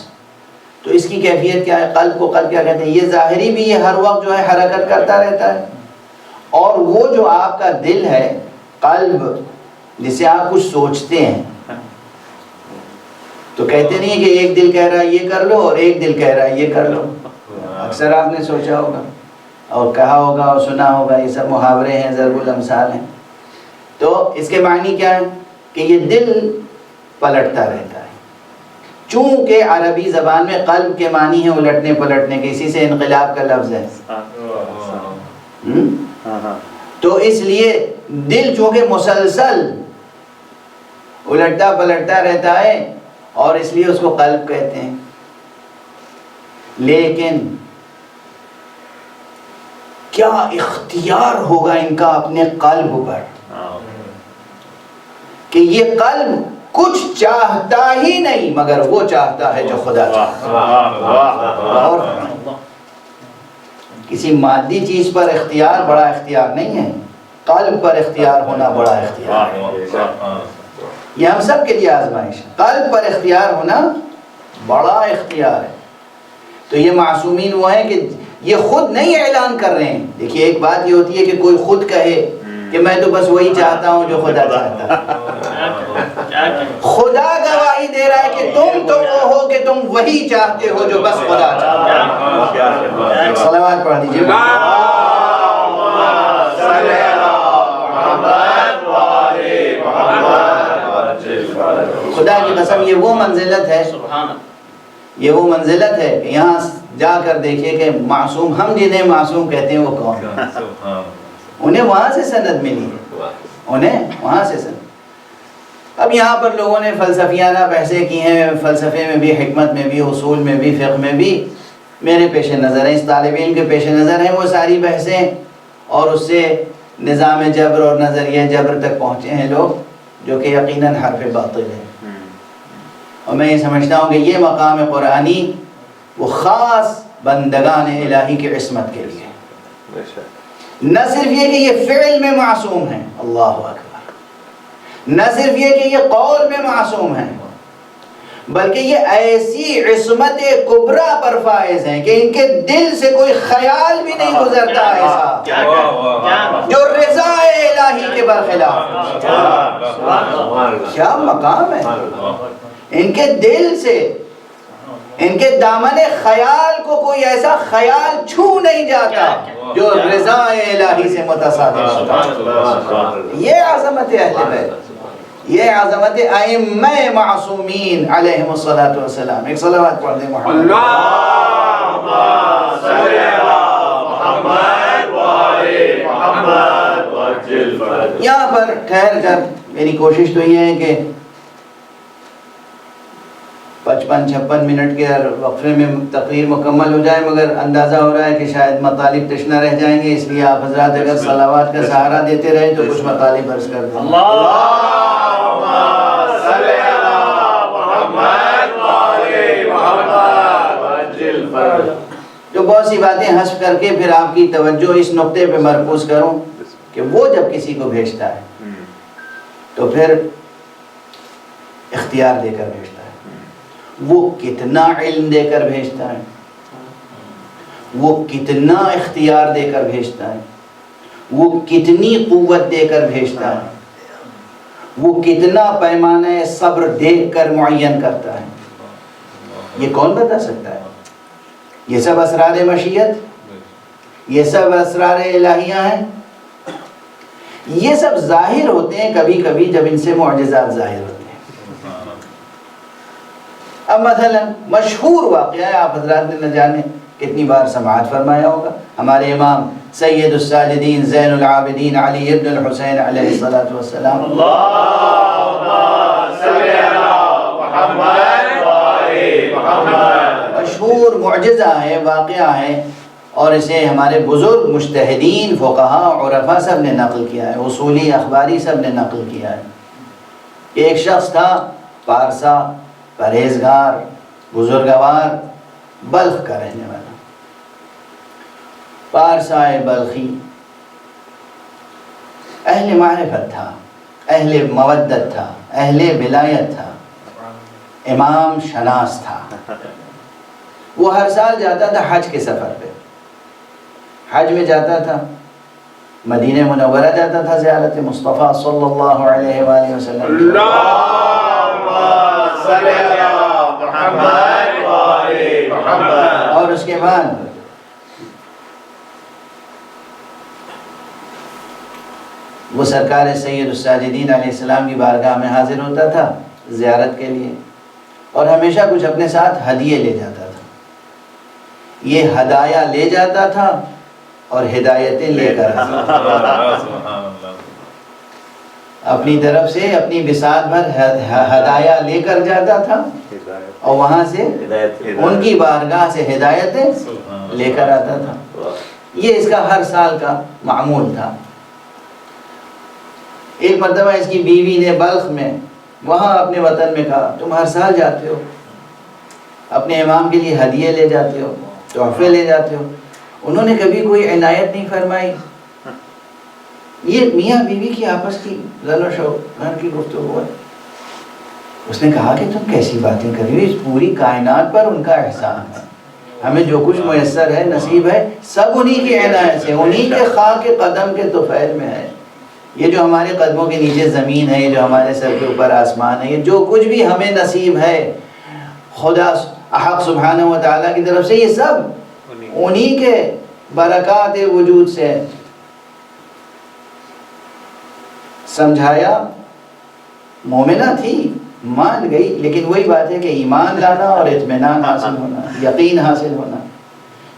Speaker 1: تو اس کی کیفیت کیا ہے؟ قلب کو قلب کیا کہتے ہیں؟ یہ ظاہری بھی یہ ہر وقت جو ہے حرکت کرتا رہتا ہے، اور وہ جو آپ کا دل ہے، قلب، جسے آپ کچھ سوچتے ہیں، تو کہتے نہیں کہ ایک دل کہہ رہا ہے یہ کر لو اور ایک دل کہہ رہا ہے یہ کر لو. اکثر آپ نے سوچا ہوگا اور کہا ہوگا اور سنا ہوگا، یہ سب محاورے ہیں، ضرب الامثال ہیں. تو اس کے معنی کیا ہے کہ یہ دل پلٹتا رہتا ہے. چونکہ عربی زبان میں قلب کے معنی ہے الٹنے پلٹنے کے، اسی سے انقلاب کا لفظ ہے. تو اس لیے دل چونکہ مسلسل الٹتا پلٹتا رہتا ہے اور اس لیے اس کو قلب کہتے ہیں. لیکن کیا اختیار ہوگا ان کا اپنے قلب پر کہ یہ قلب کچھ چاہتا ہی نہیں مگر وہ چاہتا ہے جو خدا چاہتا ہے. اور کسی مادی چیز پر اختیار بڑا اختیار نہیں ہے، قلب پر اختیار ہونا بڑا اختیار ہے. یہ ہم سب کے لیے آزمائش ہے، قلب پر اختیار ہونا بڑا اختیار ہے. تو یہ معصومین وہ ہیں کہ یہ خود نہیں اعلان کر رہے ہیں. دیکھیے ایک بات یہ ہوتی ہے کہ کوئی خود کہے کہ میں تو بس وہی چاہتا ہوں جو خدا چاہتا ہے. خدا گواہی دے رہا ہے کہ تم تو وہ ہو کہ تم وہی چاہتے ہو جو بس خدا چاہتا ہے. صلوات پڑھ دیجیے. خدا کی قسم یہ وہ منزلت ہے، یہ وہ منزلت ہے کہ یہاں جا کر دیکھیے کہ معصوم، ہم جنہیں معصوم کہتے ہیں وہ کون ہیں. انہیں وہاں سے سند ملی ہے، انہیں وہاں سے سند. اب یہاں پر لوگوں نے فلسفیانہ بحثیں کی ہیں، فلسفے میں بھی، حکمت میں بھی، اصول میں بھی، فقہ میں بھی. میرے پیش نظر ہیں، اس طالب علم کے پیش نظر ہیں وہ ساری بحثیں، اور اس سے نظام جبر اور نظریہ جبر تک پہنچے ہیں لوگ، جو کہ یقیناً حرف باطل ہے. اور میں یہ سمجھتا ہوں کہ یہ مقام قرآنی وہ خاص بندگان الہی کی عصمت کے لیے، نہ صرف یہ کہ یہ فعل میں معصوم ہیں، اللہ اکبر، نہ صرف یہ کہ یہ قول میں معصوم ہیں، بلکہ یہ ایسی عصمت کبریٰ پر فائز ہیں کہ ان کے دل سے کوئی خیال بھی نہیں گزرتا ایسا جو رضا الہی کے برخلاف. کیا مقام ہے! ان کے دل سے، ان کے دامن خیال کو کوئی ایسا خیال چھو نہیں جاتا جو رضا الہی سے متصادم ہوتا. یہ عظمت اہل بیت، یہ عظمت ائمہ معصومین علیہم الصلوۃ والسلام. ایک صلوات پڑھ دیں محمد.
Speaker 2: اللہم صلی علی محمد و آل محمد وعجل فرجہ.
Speaker 1: یہاں پر ٹھہر کر میری کوشش تو یہ ہے کہ 55-56 منٹ کے وقفے میں تقریر مکمل ہو جائے، مگر اندازہ ہو رہا ہے کہ شاید مطالب تشنہ رہ جائیں گے، اس لیے آپ حضرات اگر صلوات کا سہارا دیتے رہیں تو کچھ مطالب عرض کر دیں.
Speaker 2: اللہم صلی علی محمد و آل محمد وعجل فرجہ.
Speaker 1: جو بہت سی باتیں حذف کر کے پھر آپ کی توجہ اس نقطے پہ مرکوز کروں کہ وہ جب کسی کو بھیجتا ہے تو پھر اختیار دے کر بھیجتا ہے. وہ کتنا علم دے کر بھیجتا ہے، وہ کتنا اختیار دے کر بھیجتا ہے، وہ کتنی قوت دے کر بھیجتا ہے، وہ کتنا پیمانہ صبر دیکھ کر معین کرتا ہے. یہ کون بتا سکتا ہے؟ یہ سب اسرار مشیت، یہ سب اسرار الہیہ ہیں. یہ سب ظاہر ہوتے ہیں کبھی کبھی جب ان سے معجزات ظاہر ہوتے ہیں. اب مثلا مشہور واقعہ ہے، آپ حضرات نے نہ جانے کتنی بار سماعت فرمایا ہوگا، ہمارے امام سید الساجدین زین العابدین علی ابن الحسین علیہ الصلوۃ والسلام.
Speaker 2: اللہم صلی علی محمد و آل محمد.
Speaker 1: مشہور معجزہ ہے، واقعہ ہے، اور اسے ہمارے بزرگ مجتہدین، فقہا، عرفا سب نے نقل کیا ہے، اصولی، اخباری سب نے نقل کیا ہے. ایک شخص تھا پارسا، پرہیزگار، بزرگوار، بلخ کا رہنے والا. پارسائے بلخی اہل معرفت تھا، اہل مودت تھا، اہل ولایت تھا، امام شناس تھا. وہ ہر سال جاتا تھا حج کے سفر پہ، حج میں جاتا تھا، مدینہ منورہ جاتا تھا زیارت مصطفیٰ صلی اللہ علیہ وآلہ وسلم.
Speaker 2: اللہم صلی علی
Speaker 1: بعد وہ سرکار سید الساجدین علیہ السلام کی بارگاہ میں حاضر ہوتا تھا زیارت کے لیے، اور ہمیشہ کچھ اپنے ساتھ ہدیے لے جاتا تھا۔ یہ ہدایہ لے جاتا تھا اور ہدایتیں لے کر آتا تھا۔ اپنی طرف سے اپنی بساط بھر ہدایہ لے کر جاتا تھا اور وہاں سے ان کی بارگاہ سے ہدایتیں لے کر آتا تھا۔ یہ اس کا ہر سال کا معمول تھا۔ ایک مرتبہ اس کی بیوی نے بلخ میں وہاں اپنے وطن میں کہا تم ہر سال جاتے ہو، اپنے امام کے لیے ہدیے لے جاتے ہو، تحفے لے جاتے ہو، انہوں نے کبھی کوئی عنایت نہیں فرمائی۔ یہ میاں بیوی کی آپس کی زن و شوہر کی گفتگو ہے۔ اس نے کہا کہ تم کیسی باتیں کر رہی ہو، اس پوری کائنات پر ان کا احسان ہے، ہمیں جو کچھ میسر ہے نصیب ہے سب انہی کی عنایت سے، انہی کے خاک قدم کے طفیل میں ہے۔ یہ جو ہمارے قدموں کے نیچے زمین ہے، یہ جو ہمارے سر کے اوپر آسمان ہے، یہ جو کچھ بھی ہمیں نصیب ہے خدا حق سبحانہ و تعالیٰ کی طرف سے، یہ سب انہی کے برکات وجود سے ہے۔ سمجھایا، مومنہ تھی، مان گئی، لیکن وہی بات ہے کہ ایمان لانا اور اطمینان حاصل ہونا، یقین حاصل ہونا،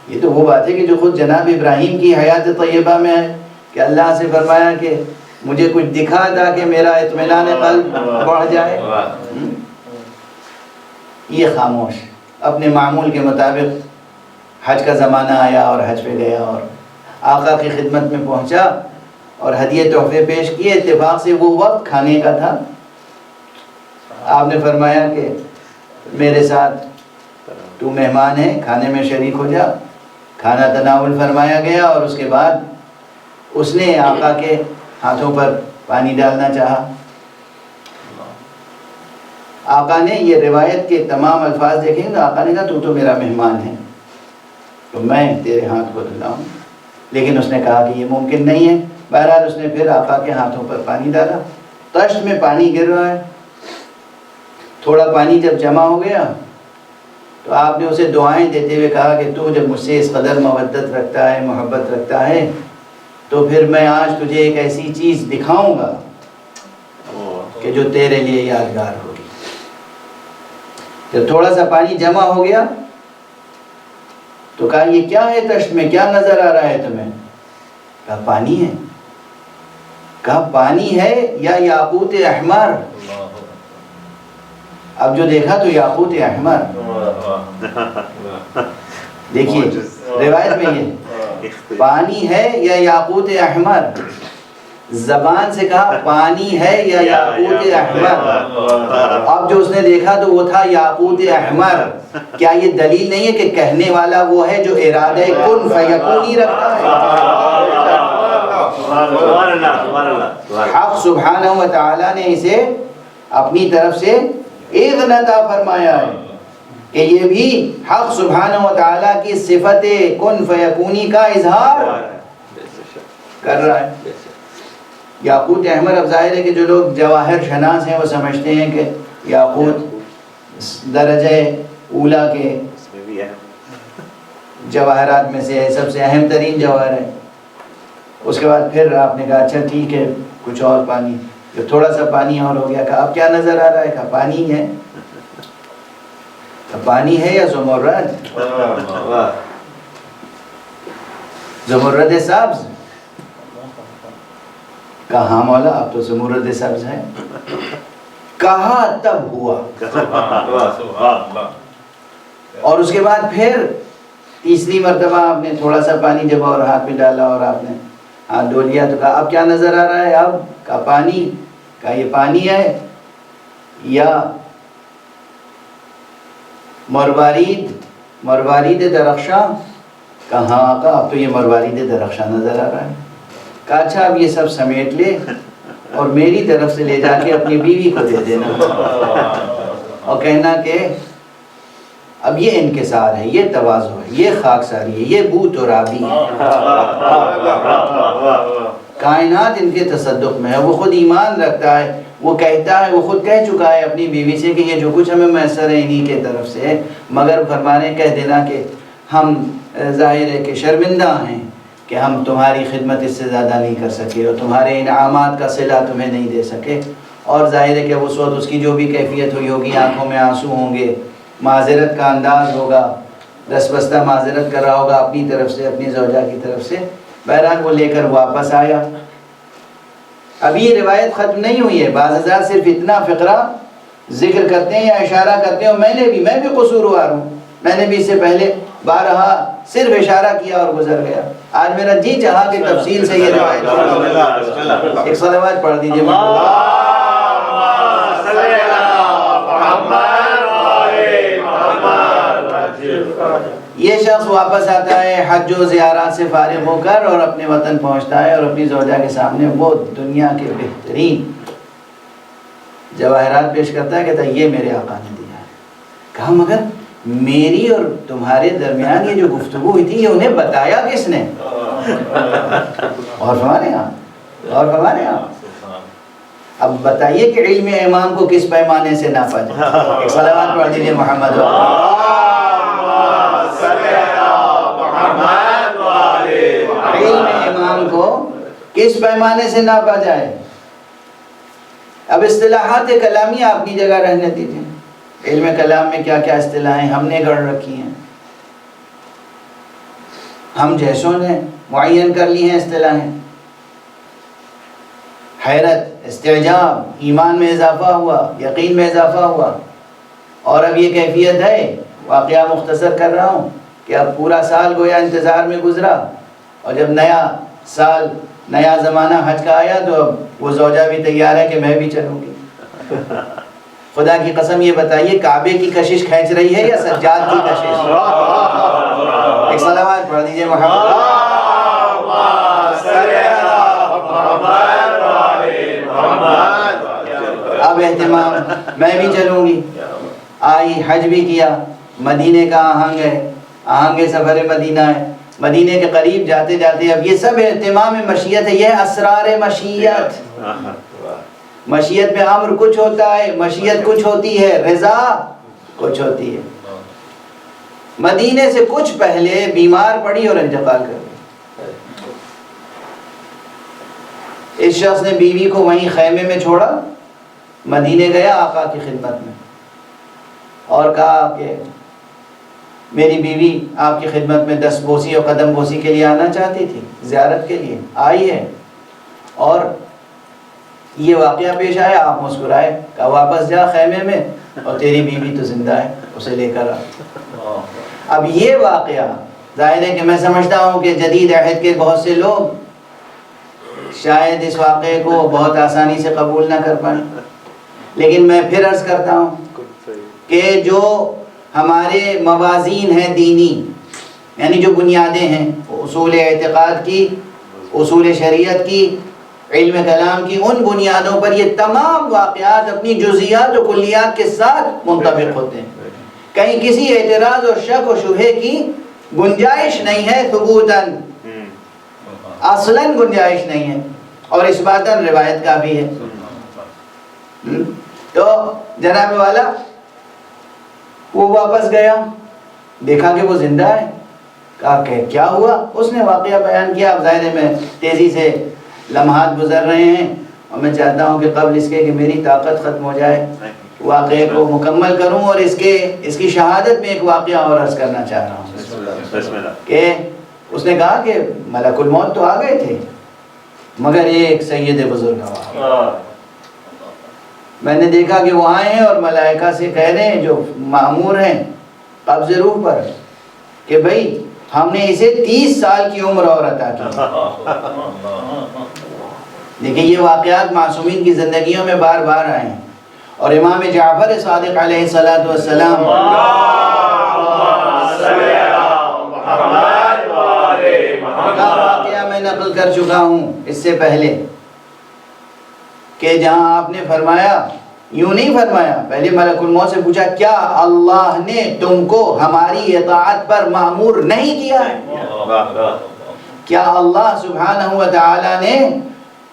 Speaker 1: یہ تو وہ بات ہے کہ جو خود جناب ابراہیم کی حیات طیبہ میں ہے کہ اللہ سے فرمایا کہ مجھے کچھ دکھا تاکہ میرا اطمینان قلب بڑھ جائے۔ یہ خاموش اپنے معمول کے مطابق حج کا زمانہ آیا اور حج پہ گیا اور آقا کی خدمت میں پہنچا اور ہدیے تحفے پیش کیے۔ اتفاق سے وہ وقت کھانے کا تھا۔ آپ نے فرمایا کہ میرے ساتھ تو مہمان ہے، کھانے میں شریک ہو جا۔ کھانا تناول فرمایا گیا اور اس کے بعد اس نے آقا کے ہاتھوں پر پانی ڈالنا چاہا۔ آقا نے یہ روایت کے تمام الفاظ دیکھیں تو آقا نے کہا تو میرا مہمان ہے تو میں تیرے ہاتھ کو دھلاؤں، لیکن اس نے کہا کہ یہ ممکن نہیں ہے۔ بہرحال اس نے پھر آقا کے ہاتھوں پر پانی ڈالا، طشت میں پانی گر رہا ہے۔ تھوڑا پانی جب جمع ہو گیا تو آپ نے اسے دعائیں دیتے ہوئے کہا کہ تو جب مجھ سے اس قدر مودت رکھتا ہے، محبت رکھتا ہے، تو پھر میں آج تجھے ایک ایسی چیز دکھاؤں گا کہ جو تیرے لیے یادگار ہوگی۔ جب تھوڑا سا پانی جمع ہو گیا تو کہا یہ کیا ہے طشت میں، کیا نظر آ رہا ہے تمہیں؟ کہا پانی ہے۔ کہا پانی ہے یا یاقوت احمر؟ اب جو دیکھا تو یاقوت احمر۔ دیکھیے روایت میں یہ پانی ہے یا یاقوت احمر، زبان سے کہا پانی ہے یا یاقوت احمر۔ اب جو اس نے دیکھا تو وہ تھا یاقوت احمر۔ کیا یہ دلیل نہیں ہے کہ کہنے والا وہ ہے جو ارادہ کن فیکون ہی رکھتا ہے؟ حق سبحانہ و تعالیٰ نے اسے اپنی طرف سے اذن عطا فرمایا ہے کہ یہ بھی حق سبحانہ و تعالیٰ کی صفت کن فیکونی کا اظہار کر رہا ہے۔ یاقوت احمر، اب ظاہر ہے کہ جو لوگ جواہر شناس ہیں وہ سمجھتے ہیں کہ یاقوت درجہ اولا کے جواہرات میں سے ہے، سب سے اہم ترین جواہر ہے۔ اس کے بعد پھر آپ نے کہا اچھا ٹھیک ہے کچھ اور پانی، جب تھوڑا سا پانی اور ہو گیا، کہا اب کیا نظر آ رہا ہے؟ کہا پانی ہے۔ پانی ہے یا زمرد؟ زمرد سبز؟ کہا ہاں مولا اب تو زمرد سبز ہے۔ کہا تب ہوا۔ اور اس کے بعد پھر تیسری مرتبہ آپ نے تھوڑا سا پانی جب اور ہاتھ میں ڈالا اور آپ نے ہاتھ دھو لیا تو کہا اب کیا نظر آ رہا ہے؟ اب کہا پانی۔ کہا یہ پانی ہے یا مروارید درخشاں؟ کہا ہاں آقا اب تو یہ مروارید درخشاں نظر آ رہا ہے۔ کہا اچھا اب یہ سب سمیٹ لے اور میری طرف سے لے جا کے اپنی بیوی کو دے دینا اور کہنا کہ اب یہ انکسار ہے، یہ تواضع ہے، یہ خاکساری ہے، یہ بو ترابی ہے۔ کائنات ان کے تصدق میں ہے، وہ خود ایمان رکھتا ہے، وہ کہتا ہے، وہ خود کہہ چکا ہے اپنی بیوی سے کہ یہ جو کچھ ہمیں میسر ہے انہی کے طرف سے، مگر فرمانے کہہ دینا کہ ہم ظاہر ہے کہ شرمندہ ہیں کہ ہم تمہاری خدمت اس سے زیادہ نہیں کر سکے اور تمہارے انعامات کا صلہ تمہیں نہیں دے سکے. اور ظاہر ہے کہ اس وقت اس کی جو بھی کیفیت ہوئی ہوگی، آنکھوں میں آنسو ہوں گے، معذرت کا انداز ہوگا، دس بستہ معذرت کر رہا ہوگا اپنی طرف سے، اپنی زوجہ کی طرف سے. بہرحال وہ لے کر واپس آیا. اب یہ روایت ختم نہیں ہوئی ہے. بعض حضرات صرف اتنا فقرہ ذکر کرتے ہیں یا اشارہ کرتے ہیں، اور میں بھی قصوروار ہوں. میں نے بھی اس سے پہلے بارہا صرف اشارہ کیا اور گزر گیا. آج میرا جی چاہا کہ تفصیل سے یہ روایت. ایک صلوات پڑھ دیجیے. یہ شخص واپس آتا ہے حج و زیارات سے فارغ ہو کر اور اپنے وطن پہنچتا ہے اور اپنی زوجہ کے سامنے وہ دنیا کے بہترین جواہرات پیش کرتا ہے. کہتا ہے یہ میرے آقا نے دیا ہے. کہا مگر میری اور تمہارے درمیان یہ جو گفتگو ہوئی تھی یہ انہیں بتایا کس نے؟ اور فرمانے آپ اب بتائیے کہ علم امام کو کس پیمانے سے ناپا جائے. ایک صلوات پڑھ دیجیے محمد. علم امام کو کس پیمانے سے ناپا جائے. اب اصطلاحات کلامی اپنی جگہ رہنے دیجیے. علم کلام میں کیا کیا اصطلاحیں ہم نے گڑھ رکھی ہیں، ہم جیسوں نے معین کر لی ہیں اصطلاحیں. حیرت، استعجاب، ایمان میں اضافہ ہوا، یقین میں اضافہ ہوا. اور اب یہ کیفیت ہے، واقعہ مختصر کر رہا ہوں، کہ اب پورا سال گویا انتظار میں گزرا، اور جب نیا سال، نیا زمانہ حج کا آیا تو اب وہ زوجہ بھی تیار ہے کہ میں بھی چلوں گی. خدا کی قسم یہ بتائیے کعبے کی کشش کھینچ رہی ہے یا سجاد کی کشش؟ ایک صلوات پڑھ دیجیے محمد. اب اہتمام، میں بھی چلوں گی. آئی، حج بھی کیا، مدینے کا آہنگ ہے، آہنگ سفر مدینہ ہے. مدینے کے قریب جاتے جاتے اب یہ سب اہتمام مشیت ہے. یہ اسرار مشیت. مشیت میں امر کچھ ہوتا ہے، مشیت کچھ ہوتی ہے، رضا کچھ ہوتی ہے. مدینے سے کچھ پہلے بیمار پڑی اور انتقال کر گئی. اس شخص نے بیوی کو وہیں خیمے میں چھوڑا، مدینے گیا آقا کی خدمت میں اور کہا کہ میری بیوی آپ کی خدمت میں دست بوسی اور قدم بوسی کے لیے آنا چاہتی تھی، زیارت کے لیے آئی ہے. اور یہ واقعہ پیش آیا، آپ مسکرائے. کہا واپس جا خیمے میں، اور تیری بیوی تو زندہ ہے، اسے لے کر آ. اب یہ واقعہ ظاہر ہے کہ میں سمجھتا ہوں کہ جدید عہد کے بہت سے لوگ شاید اس واقعے کو بہت آسانی سے قبول نہ کر پائیں، لیکن میں پھر عرض کرتا ہوں کہ جو ہمارے موازین ہیں دینی، یعنی جو بنیادیں ہیں اصول اعتقاد کی، اصول شریعت کی، علم کلام کی، ان بنیادوں پر یہ تمام واقعات اپنی جزیات و کلیات کے ساتھ منطبق ہوتے ہیں. کہیں کسی اعتراض اور شک و شبہے کی گنجائش نہیں ہے، ثبوتاً اصلاً گنجائش نہیں ہے، اور اثباتاً روایت کا بھی ہے. تو جناب والا وہ واپس گیا، دیکھا کہ وہ زندہ ہے. کہا کہ کیا ہوا؟ اس نے واقعہ بیان کیا. اب ظاہر ہے میں تیزی سے لمحات گزر رہے ہیں اور میں چاہتا ہوں کہ قبل اس کے کہ میری طاقت ختم ہو جائے واقعے کو مکمل کروں، اور اس کی شہادت میں ایک واقعہ اور عرض کرنا چاہ رہا ہوں. کہ اس نے کہا کہ ملک الموت تو آ گئے تھے مگر ایک سید بزرگ ہوا. میں نے دیکھا کہ وہ آئے ہیں اور ملائکہ سے کہہ رہے ہیں جو مأمور ہیں قبض روح پر کہ بھئی ہم نے اسے 30 سال کی عمر اور عطا کی. دیکھیں یہ واقعات معصومین کی زندگیوں میں بار بار آئے ہیں، اور امام جعفر صادق علیہ السلام کا واقعہ میں نقل کر چکا ہوں اس سے پہلے، کہ جہاں آپ نے فرمایا، یوں نہیں فرمایا، پہلے ملک الموت سے پوچھا کیا اللہ نے تم کو ہماری اطاعت پر مأمور نہیں کیا ہے؟ کیا اللہ سبحانہ و تعالی نے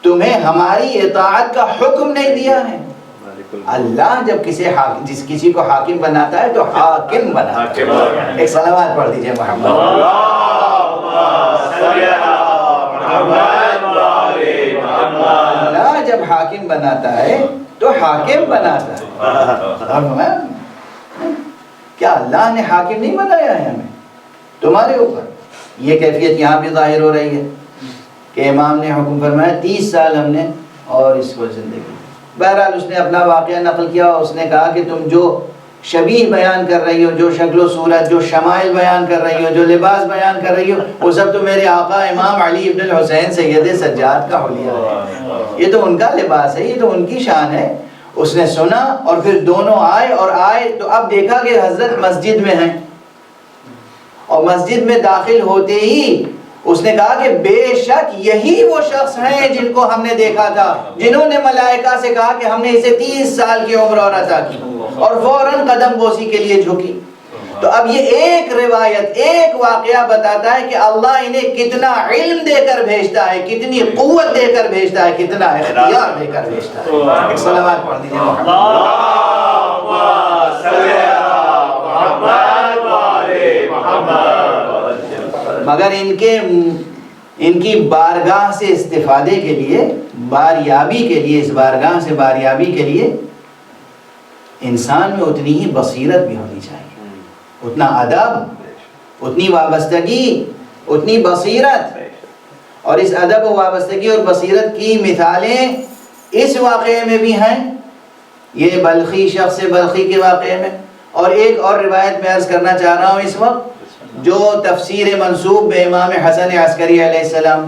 Speaker 1: تمہیں ہماری اطاعت کا حکم نہیں دیا ہے؟ اللہ جب کسی کو حاکم بناتا ہے تو حاکم بناتا ہے. ایک صلوات پڑھ دیجئے محمد. اللہ جب حاکم بناتا ہے تو حاکم بناتا ہے. کیا اللہ نے حاکم نہیں بنایا ہے ہمیں تمہارے اوپر؟ یہ کیفیت یہاں بھی ظاہر ہو رہی ہے کہ امام نے حکم فرمایا 30 سال ہم نے اور اس کو زندگی. بہرحال اس نے اپنا واقعہ نقل کیا. اس نے کہا کہ تم جو شبیہ بیان کر رہی ہو، جو شکل و صورت، جو شمائل بیان کر رہی ہو، جو لباس بیان کر رہی ہو، وہ سب تو میرے آقا امام علی ابن الحسین سید سجاد کا حلیہ ہے. یہ تو ان کا لباس ہے، یہ تو ان کی شان ہے. اس نے سنا اور پھر دونوں آئے تو اب دیکھا کہ حضرت مسجد میں ہیں اور مسجد میں داخل ہوتے ہی اس نے کہا کہ بے شک یہی وہ شخص ہیں جن کو ہم نے دیکھا تھا، جنہوں نے ملائکہ سے کہا کہ ہم نے اسے 30 سال کی عمر اور عطا کی، اور فوراً قدم بوسی کے لیے جھکی. تو اب یہ ایک روایت، ایک واقعہ بتاتا ہے کہ اللہ انہیں کتنا علم دے کر بھیجتا ہے، کتنی قوت دے کر بھیجتا ہے، کتنا اختیار دے کر بھیجتا ہے. ایک صلوات پڑھ دیجیے مگر ان کی بارگاہ سے استفادے کے لیے، باریابی کے لیے، اس بارگاہ سے باریابی کے لیے انسان میں اتنی ہی بصیرت بھی ہونی چاہیے، اتنا ادب، اتنی وابستگی، اتنی بصیرت. اور اس ادب و وابستگی اور بصیرت کی مثالیں اس واقعے میں بھی ہیں، یہ بلخی شخص بلخی کے واقعے میں. اور ایک اور روایت میں عرض کرنا چاہ رہا ہوں اس وقت، جو تفسیر منسوب بے امام حسن عسکری علیہ السلام.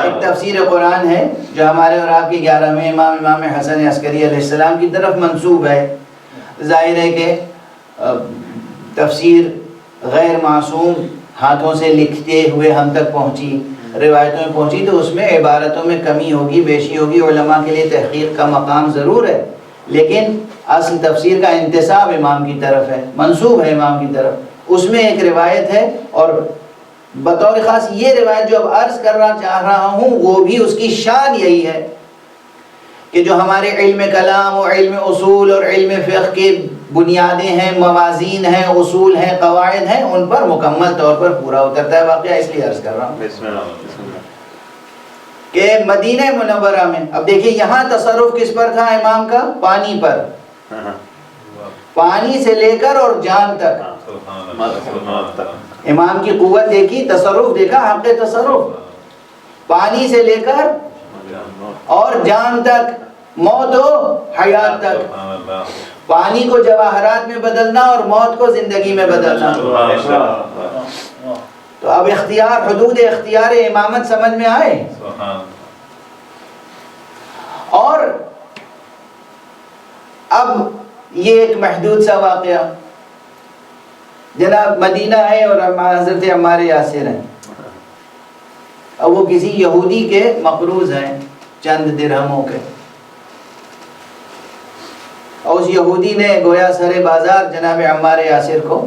Speaker 1: ایک تفسیر قرآن ہے جو ہمارے اور آپ کے 11ویں امام حسن عسکری علیہ السلام کی طرف منسوب ہے. ظاہر ہے کہ تفسیر غیر معصوم ہاتھوں سے لکھتے ہوئے ہم تک پہنچی، روایتوں میں پہنچی، تو اس میں عبارتوں میں کمی ہوگی، بیشی ہوگی. علماء کے لیے تحقیق کا مقام ضرور ہے، لیکن اصل تفسیر کا انتساب امام کی طرف ہے، منسوب ہے امام کی طرف. اس میں ایک روایت ہے، اور بطور خاص یہ روایت جو اب عرض کرنا چاہ رہا ہوں وہ بھی اس کی شان یہی ہے کہ جو ہمارے علم کلام و علم اصول اور علم فقہ کی بنیادیں ہیں، موازین ہیں، اصول ہیں، قواعد ہیں، ان پر مکمل طور پر پورا اترتا ہے واقعہ. اس لیے عرض کر رہا ہوں کہ مدینہ منورہ میں، اب دیکھیں یہاں تصرف کس پر تھا امام کا؟ پانی پر. پانی سے لے کر اور جان تک امام کی قوت دیکھی، تصرف دیکھا، حق تصرف. پانی سے لے کر اور جان تک، موت و حیات تک. پانی کو جواہرات میں بدلنا اور موت کو زندگی میں بدلنا. تو اب اختیار، حدود اختیار امامت سمجھ میں آئے. اور اب یہ ایک محدود سا واقعہ، جناب مدینہ ہے اور حضرت عمار یاسر ہیں، اب وہ کسی یہودی کے مقروض ہیں چند درہموں کے، اور اس یہودی نے گویا سر بازار جناب عمار یاسر کو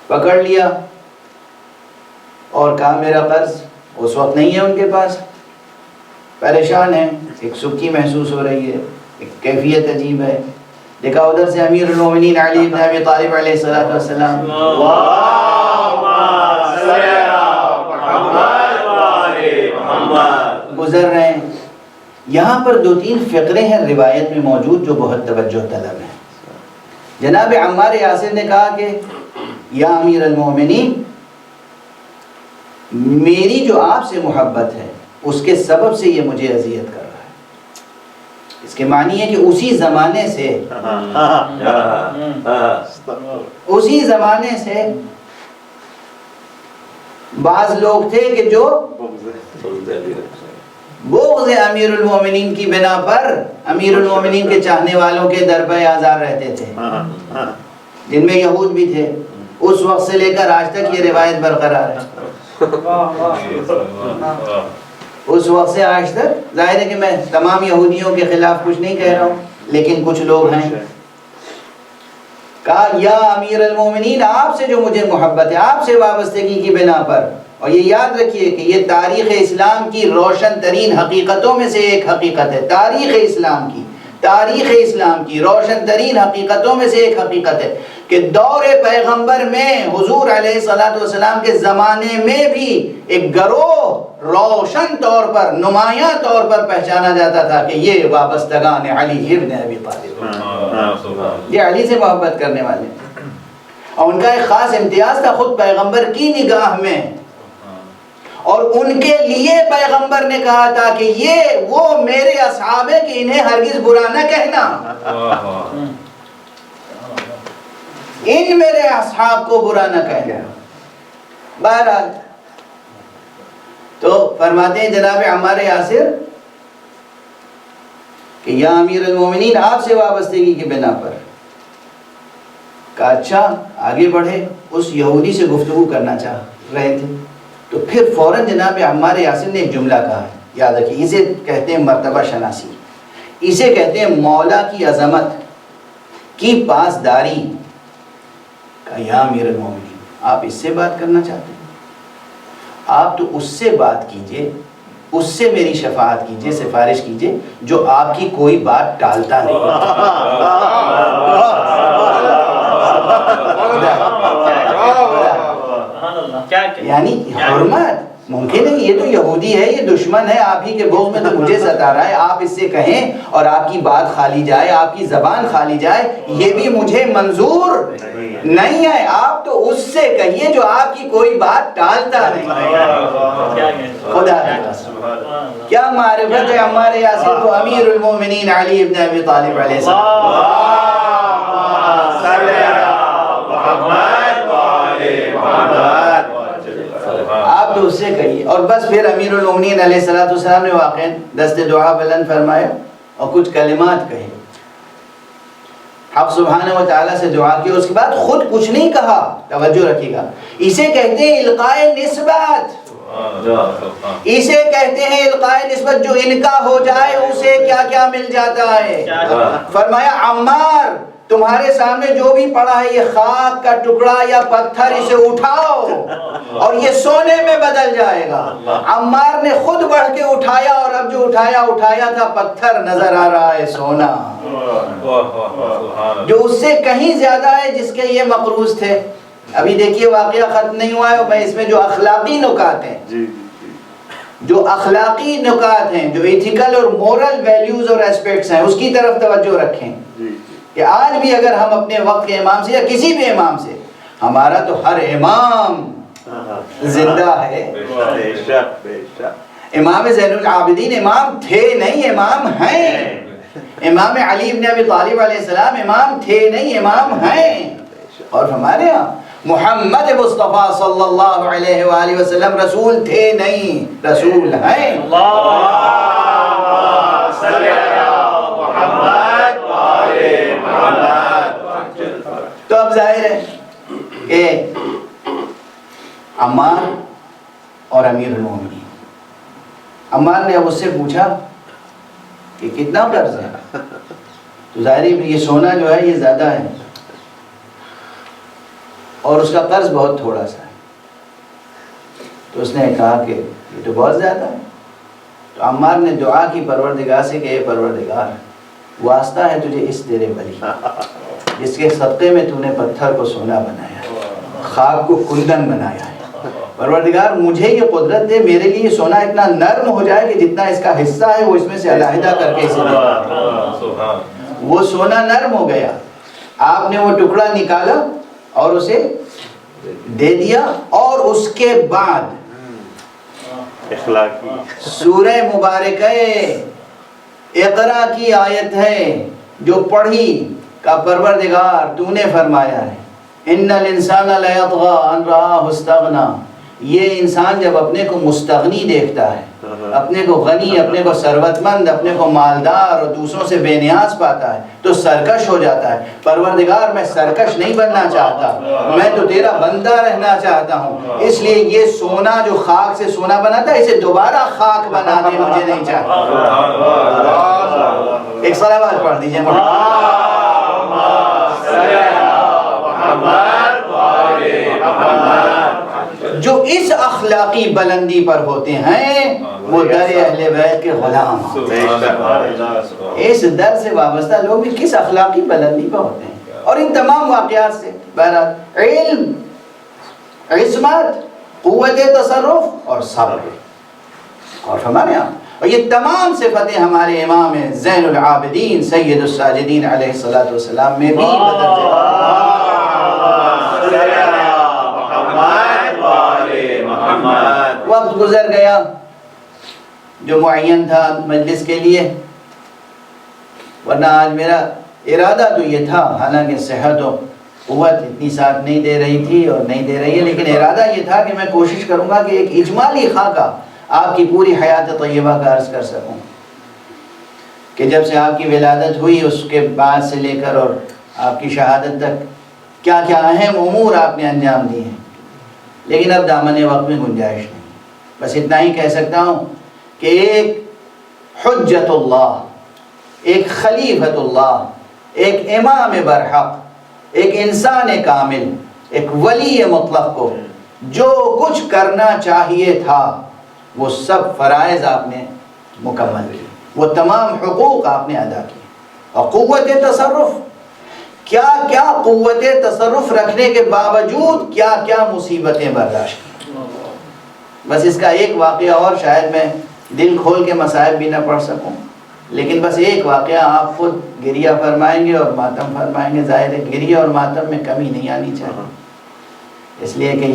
Speaker 1: پکڑ لیا اور کہا میرا قرض. اس وقت نہیں ہے ان کے پاس، پریشان ہیں، ایک سکی محسوس ہو رہی ہے، ایک کیفیت عجیب ہے. دیکھا ادھر سے امیر المومنین علی بن ابی طالب علیہ السلام گزر رہے ہیں. یہاں پر 2-3 فقرے ہیں روایت میں موجود جو بہت توجہ طلب ہیں. جناب عمار یاسر نے کہا کہ یا امیر المومنین، میری جو آپ سے محبت ہے اس کے سبب سے یہ مجھے اذیت کر رہا ہے. اس کے معنی ہے کہ اسی زمانے سے بعض لوگ تھے کہ جو بغض امیر المومنین کی بنا پر امیر المومنین کے چاہنے والوں کے در پہ آزار رہتے تھے، جن میں یہود بھی تھے. اس وقت سے لے کر آج تک یہ روایت برقرار ہے. اس وقت سے آج تک. ظاہر ہے کہ میں تمام یہودیوں کے خلاف کچھ نہیں کہہ رہا ہوں، لیکن کچھ لوگ ہیں. کہا یا امیر المومنین، آپ سے جو مجھے محبت ہے، آپ سے وابستگی کی بنا پر اور یہ یاد رکھیے کہ یہ تاریخ اسلام کی روشن ترین حقیقتوں میں سے ایک حقیقت ہے. تاریخ اسلام کی روشن ترین حقیقتوں میں سے ایک حقیقت ہے کہ دور پیغمبر میں حضور علیہ الصلوۃ والسلام کے زمانے میں بھی ایک گروہ روشن طور پر نمایاں طور پر پہچانا جاتا تھا کہ یہ وابستگان علی ابن ابی طالب، یہ علی سے محبت کرنے والے، اور ان کا ایک خاص امتیاز تھا خود پیغمبر کی نگاہ میں، اور ان کے لیے پیغمبر نے کہا تھا کہ یہ وہ میرے اصحاب ہیں کہ انہیں ہرگز برا نہ کہنا، ان میرے اصحاب کو برا نہ کہنا. بہرحال تو فرماتے ہیں جناب عمار یاسر کہ یا امیر المومنین آپ سے وابستگی کی بنا پر. کہا اچھا آگے بڑھے. اس یہودی سے گفتگو کرنا چاہ رہے تھے تو پھر فوراً جناب عمار یاسر نے ایک جملہ کہا ہے، یاد رکھیے، اسے کہتے ہیں مرتبہ شناسی، اسے کہتے ہیں مولا کی عظمت کی پاسداری. کہا یا امیر المومنین آپ اس سے بات کرنا چاہتے ہیں؟ آپ تو اس سے بات کیجئے، اس سے میری شفاعت کیجئے، سفارش کیجئے جو آپ کی کوئی بات ٹالتا نہیں. یعنی حرمت ممکن ہے، یہ تو یہودی ہے، یہ دشمن ہے آپ ہی کے بغض میں تو مجھے ستا رہا ہے، آپ اس سے کہیں اور آپ کی بات کھالی جائے، آپ کی زبان کھالی جائے، یہ بھی مجھے منظور نہیں ہے. آپ تو اس سے کہیے جو آپ کی کوئی بات ٹالتا نہیں. خدا کیا معرفت ہے عمار یاسر کو امیر المومنین علی ابن ابی طالب علیہ السلام. آپ تو اس سے کہیے. اور بس پھر امیر المومنین علیہ السلام نے واقعا دست دعا بلند فرمایا اور کچھ کلمات کہے، حق سبحانہ و تعالیٰ سے دعا کی. اس کے بعد خود کچھ نہیں کہا، توجہ رکھیے گا، اسے کہتے ہیں القاء نسبت. اسے کہتے ہیں القاء نسبت، جو ان کا ہو جائے اسے کیا کیا مل جاتا ہے. فرمایا عمار تمہارے سامنے جو بھی پڑا ہے یہ خاک کا ٹکڑا یا پتھر، اسے اٹھاؤ اور یہ سونے میں بدل جائے گا. عمار نے خود بڑھ کے اٹھایا اور اب جو اٹھایا تھا پتھر نظر آ رہا ہے سونا، جو اس سے کہیں زیادہ ہے جس کے یہ مقروض تھے. ابھی دیکھیے واقعہ ختم نہیں ہوا ہے، اور میں اس میں جو اخلاقی نکات ہیں، جو اخلاقی نکات ہیں، جو ایتھیکل اور مورل ویلیوز اور ایسپیکٹس ہیں، اس کی طرف توجہ رکھیں کہ آج بھی اگر ہم اپنے وقت کے امام سے یا کسی بھی امام سے، ہمارا تو ہر امام زندہ ہے. امام زین العابدین امام تھے نہیں، امام ہیں. امام علی ابن ابی طالب علیہ السلام امام تھے نہیں، امام ہیں. اور ہمارے یہاں محمد مصطفیٰ صلی اللہ علیہ وآلہ وسلم رسول تھے نہیں، رسول ہیں. تو اب ظاہر ہے کہ عمار اور امیر المومنین، عمار نے اب اس سے پوچھا کہ کتنا قرض ہے؟ تو ظاہر ہے یہ سونا جو ہے یہ زیادہ ہے اور اس کا قرض بہت تھوڑا سا ہے. تو اس نے کہا کہ یہ تو بہت زیادہ ہے. تو عمار نے دعا کی پروردگار سے کہ اے پروردگار، واسطہ ہے تجھے اس تیرے ولی جس کے صدقے میں تو نے پتھر کو سونا بنایا، خاک کو کندن بنایا ہے. پروردگار مجھے یہ قدرت دے، میرے لیے سونا اتنا نرم ہو جائے کہ جتنا اس کا حصہ ہے وہ اس میں سے علیحدہ کر کے اسے دے. وہ سونا نرم ہو گیا، آپ نے وہ ٹکڑا نکالا اور اسے دے دیا. اور اس کے بعد
Speaker 3: اخلاقی
Speaker 1: سورہ مبارکہ اقرا کی آیت ہے جو پڑھی کا پروردگار تو نے فرمایا ہے ان الانسان لیطغی ان رآہ استغنی. یہ انسان جب اپنے کو مستغنی دیکھتا ہے، اپنے کو غنی، اپنے کو ثروت مند، اپنے کو مالدار اور دوسروں سے بے نیاز پاتا ہے تو سرکش ہو جاتا ہے. پروردگار میں سرکش نہیں بننا چاہتا، میں تو تیرا بندہ رہنا چاہتا ہوں. اس لیے یہ سونا جو خاک سے سونا بنا تھا اسے دوبارہ خاک بنا دے، مجھے نہیں چاہتا. ایک صلوات پڑھ دیجیے. جو اس اخلاقی بلندی پر ہوتے ہیں وہ در اہل بیت کے غلام ہوتے ہیں۔ اس در سے وابستہ لوگ بھی کس اخلاقی بلندی پر ہوتے ہیں، اور ان تمام واقعات سے بہرحال علم، عصمت، قوت تصرف اور صبر، اور فرمانے آپ، اور یہ تمام صفتیں ہمارے امام زین العابدین سید الساجدین علیہ السلام میں بھی بدل وقت گزر گیا جو معین تھا مجلس کے لیے، ورنہ آج میرا ارادہ تو یہ تھا، حالانکہ صحت و قوت اتنی ساتھ نہیں دے رہی تھی اور نہیں دے رہی ہے، لیکن ارادہ یہ تھا کہ میں کوشش کروں گا کہ ایک اجمالی خاکہ آپ کی پوری حیات طیبہ کا عرض کر سکوں، کہ جب سے آپ کی ولادت ہوئی اس کے بعد سے لے کر اور آپ کی شہادت تک کیا کیا اہم امور آپ نے انجام دیے ہیں، لیکن اب دامن وقت میں گنجائش نہیں۔ بس اتنا ہی کہہ سکتا ہوں کہ ایک حجت اللہ، ایک خلیفۃ اللہ، ایک امام برحق، ایک انسان کامل، ایک ولی مطلق کو جو کچھ کرنا چاہیے تھا وہ سب فرائض آپ نے مکمل کی، وہ تمام حقوق آپ نے ادا کیے، اور قوت تصرف، کیا کیا قوت تصرف رکھنے کے باوجود کیا کیا مصیبتیں برداشت کی۔ بس اس کا ایک واقعہ اور، شاید میں دل کھول کے مصائب بھی نہ پڑھ سکوں، لیکن بس ایک واقعہ آپ خود گریہ فرمائیں گے اور ماتم فرمائیں گے۔ ظاہر ہے گریہ اور ماتم میں کمی نہیں آنی چاہیے، اس لیے کہ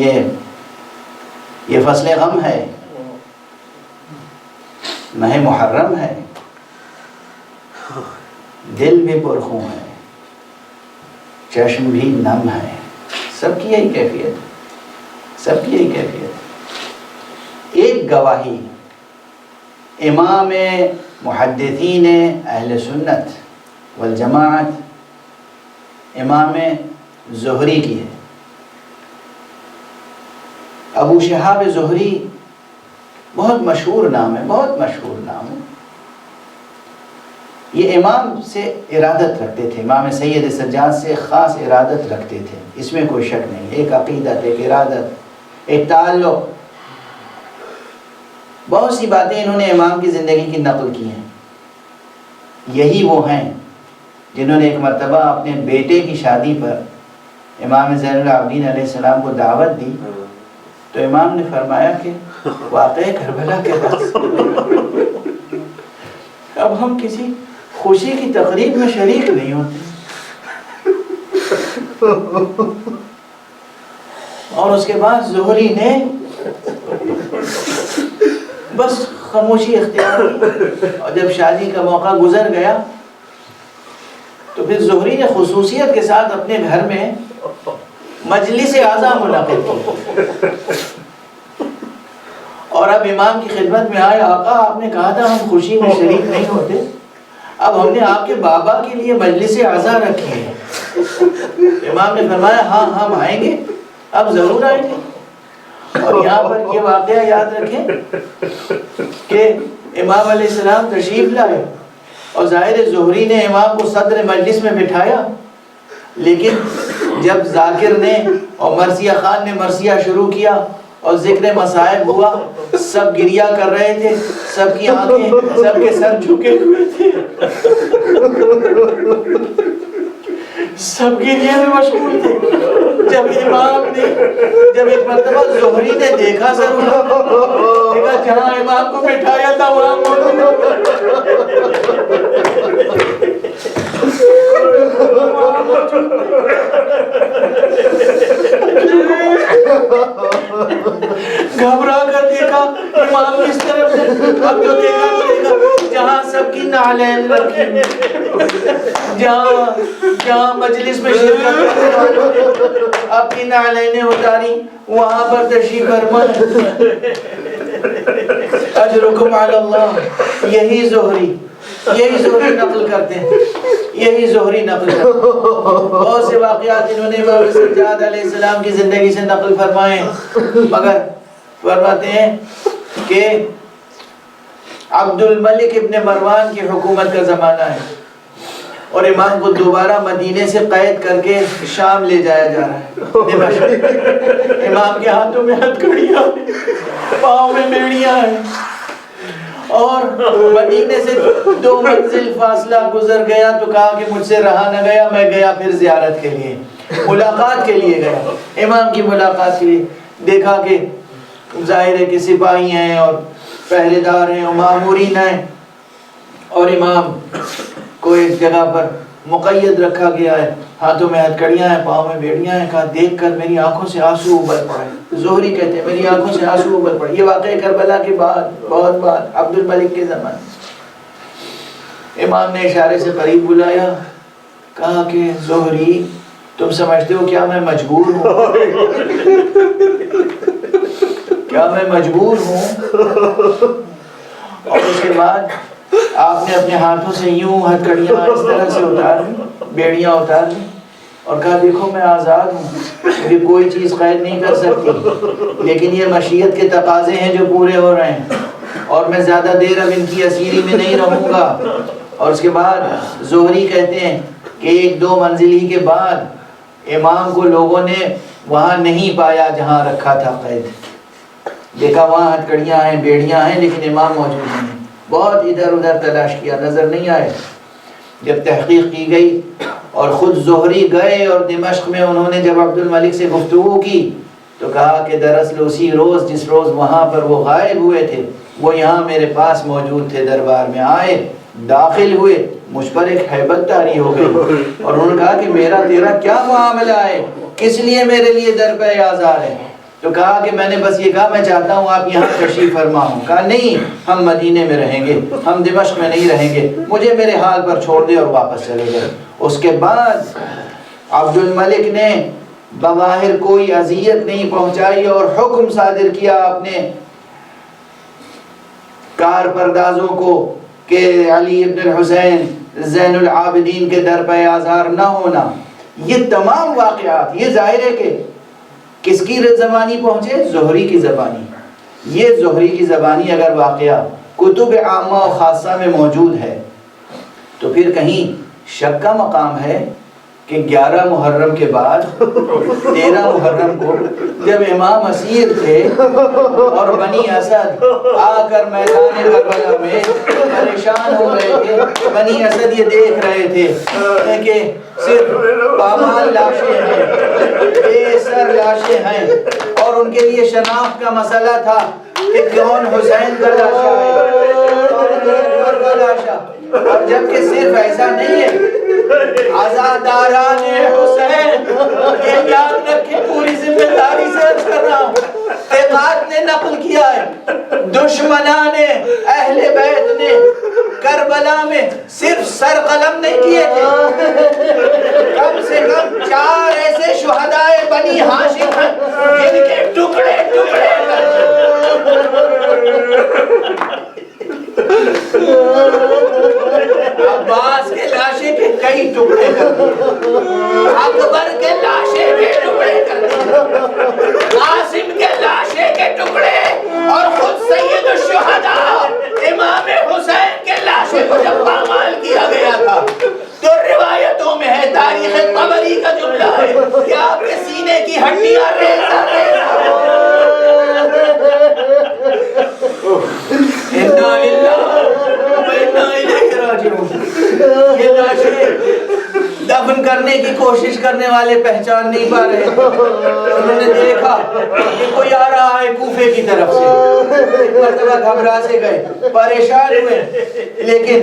Speaker 1: یہ فصل غم ہے، ماہ محرم ہے، دل بھی پرخوں ہے، چشم بھی نم ہے، سب کی یہی کیفیت ہے، سب کی یہی کیفیت ہے۔ ایک گواہی امام محدثین اہل سنت والجماعت امام زہری کی ہے۔ ابو شہاب زہری بہت مشہور نام ہے، بہت مشہور نام ہے۔ یہ امام سے ارادت رکھتے تھے، امام سید سجاد سے خاص ارادت رکھتے تھے، اس میں کوئی شک نہیں، ایک عقیدت، ایک ارادت، ایک تعلق۔ بہت سی باتیں انہوں نے امام کی زندگی کی نقل کی ہیں۔ یہی وہ ہیں جنہوں نے ایک مرتبہ اپنے بیٹے کی شادی پر امام زین العابدین علیہ السلام کو دعوت دی، تو امام نے فرمایا کہ واقعہ کربلا کے پاس اب ہم کسی خوشی کی تقریب میں شریک نہیں ہوتے، اور اس کے بعد زہری نے بس خاموشی اختیار کی، اور جب شادی کا موقع گزر گیا تو پھر زہری نے خصوصیت کے ساتھ اپنے گھر میں مجلس اعزا منعقد کی، اور اب امام کی خدمت میں آئے، آقا آپ نے کہا تھا ہم خوشی میں شریک نہیں ہوتے، اب ہم نے آپ کے بابا کے لیے مجلس اعزا رکھی ہے۔ امام نے فرمایا ہاں ہم آئیں گے، اب ضرور آئیں گے۔ اور یہاں پر یہ واقعہ یاد رکھیں کہ امام علیہ السلام تشریف لائے، اور ظاہر زہری نے امام کو صدر مجلس میں بٹھایا، لیکن جب ذاکر نے اور مرثیہ خان نے مرثیہ شروع کیا اور ذکر مصائب ہوا، سب گریہ کر رہے تھے، سب کی آنکھیں، سب کے سر جھکے ہوئے تھے، سب گریہ میں مشغول تھے۔ جب امام نے جب ایک مرتبہ زہری نے دیکھا ضرور، دیکھا جہاں امام کو بٹھایا تھا وہاں گھبرا کر دیکھا امام کس طرف سے، اب جو دیکھا جہاں سب کی نعلین رکھی، جہاں مجلس میں شرکت کرنے والوں نے اپنی نعلینیں اتاری، وہاں پر تشریف فرما۔ اجرکم علی اللہ، یہی زہری نقل کرتے ہیں، یہی زہری نقل کرتے ہیں۔ بہت سے واقعات انہوں نے امام سجاد علیہ السلام کی زندگی سے نقل فرمائے، مگر فرماتے ہیں کہ عبد الملک ابن مروان کی حکومت کا زمانہ ہے، اور امام کو دوبارہ مدینے سے قید کر کے شام لے جایا جا رہا ہے دمشق۔ امام کے ہاتھوں میں ہتھکڑیاں، پاؤں میں بیڑیاں ہیں، اور مدینے سے 2 منزل فاصلہ گزر گیا تو کہا کہ مجھ سے رہا نہ گیا، میں گیا پھر زیارت کے لیے، ملاقات کے لیے گیا، امام کی ملاقات کے لیے۔ دیکھا کہ ظاہر ہے کہ سپاہی ہیں اور پہرے دار ہیں اور مامورین ہیں، اور امام کو ایک جگہ پر مقید رکھا گیا ہے، ہاتھوں میں ہتھکڑیاں ہیں، پاؤں میں بیڑیاں ہیں۔ کہا دیکھ کر میری آنکھوں سے آنسو ابل پڑے، زہری کہتے ہیں میری آنکھوں سے آنسو ابل پڑے۔ یہ واقعہ کربلا کے بعد، بہت بعد، عبد الملک کے زمانے۔ امام نے اشارے سے قریب بلایا، کہا کہ زہری تم سمجھتے ہو کیا میں مجبور ہوں؟ کیا میں مجبور ہوں؟ اور اس کے بعد آپ نے اپنے ہاتھوں سے یوں ہتھکڑیاں اس طرح سے اتار لی، بیڑیاں اتار لی، اور کہا دیکھو میں آزاد ہوں، مجھے کوئی چیز قید نہیں کر سکتی، لیکن یہ مشیت کے تقاضے ہیں جو پورے ہو رہے ہیں، اور میں زیادہ دیر اب ان کی اسیری میں نہیں رہوں گا۔ اور اس کے بعد زہری کہتے ہیں کہ 1-2 منزل کے بعد امام کو لوگوں نے وہاں نہیں پایا جہاں رکھا تھا قید، دیکھا وہاں ہتھکڑیاں ہیں، بیڑیاں ہیں، لیکن امام موجود نہیں۔ بہت ادھر ادھر تلاش کیا، نظر نہیں آئے۔ جب تحقیق کی گئی اور خود زہری گئے اور دمشق میں انہوں نے جب عبد الملک سے گفتگو کی تو کہا کہ دراصل اسی روز جس روز وہاں پر وہ غائب ہوئے تھے وہ یہاں میرے پاس موجود تھے، دربار میں آئے، داخل ہوئے، مجھ پر ایک ہیبت طاری ہو گئی، اور انہوں نے کہا کہ میرا تیرا کیا معاملہ ہے، کس لیے میرے لیے در پہ آزار ہے؟ تو کہا کہ میں نے بس یہ کہا میں چاہتا ہوں آپ یہاں تشریف فرما ہوں۔ کہا نہیں، ہم مدینے میں رہیں گے، ہم دمشق میں نہیں رہیں گے، مجھے میرے حال پر چھوڑ دے، اور واپس چلے گئے۔ اس کے بعد عبد الملک نے بظاہر کوئی اذیت نہیں پہنچائی اور حکم صادر کیا اپنے کار پردازوں کو کہ علی ابن الحسین زین العابدین کے در پہ آزار نہ ہونا۔ یہ تمام واقعات، یہ ظاہر ہے کہ کس کی زبانی پہنچے؟ زہری کی زبانی۔ یہ زہری کی زبانی اگر واقعہ کتب عامہ و خاصہ میں موجود ہے تو پھر کہیں شک کا مقام ہے کہ 11 محرم کے بعد 13 محرم کو جب امام اسیر تھے اور بنی اسد آ کر میدان کربلا میں پریشان ہو رہے تھے، بنی اسد یہ دیکھ رہے تھے کہ صرف پامال لاشیں ہیں، بے سر لاشیں ہیں، اور ان کے لیے شناخت کا مسئلہ تھا کہ کون حسین کا لاشا ہے، کون اکبر کا لاشا۔ اور جبکہ صرف ایسا نہیں ہے، عزاداران حسین، یہ یاد رکھیں، پوری ذمہ داری سے عرض کر رہا ہوں، ثقات نے نقل کیا ہے، دشمنان اہل بیت نے کربلا میں صرف سر قلم نہیں کیے تھے، کم سے کم 4 ایسے شہدائے بنی ہاشم ہیں جن کے ٹکڑے ٹکڑے عباس کے لاشے کے کئی ٹکڑے کر دیے، اکبر کے لاشے کے ٹکڑے کر دیے، قاسم کے لاشے کے ٹکڑے، اور خود سید الشہداء امام حسین کے لاشے کو جب پامال کیا گیا تھا تو روایتوں میں ہے، تاریخ طبری کا جملہ ہے کہ آپ کے سینے کی ہڈیاں ریزہ ریزہ انا للہ و انا الیہ راجعون۔ یہ لاشیں دفن کرنے کی کوشش کرنے والے پہچان نہیں پا رہے، انہوں نے دیکھا کہ کوئی آ رہا ہے کوفے کی طرف سے، ایک مرتبہ گھبرا سے گئے، پریشان ہوئے، لیکن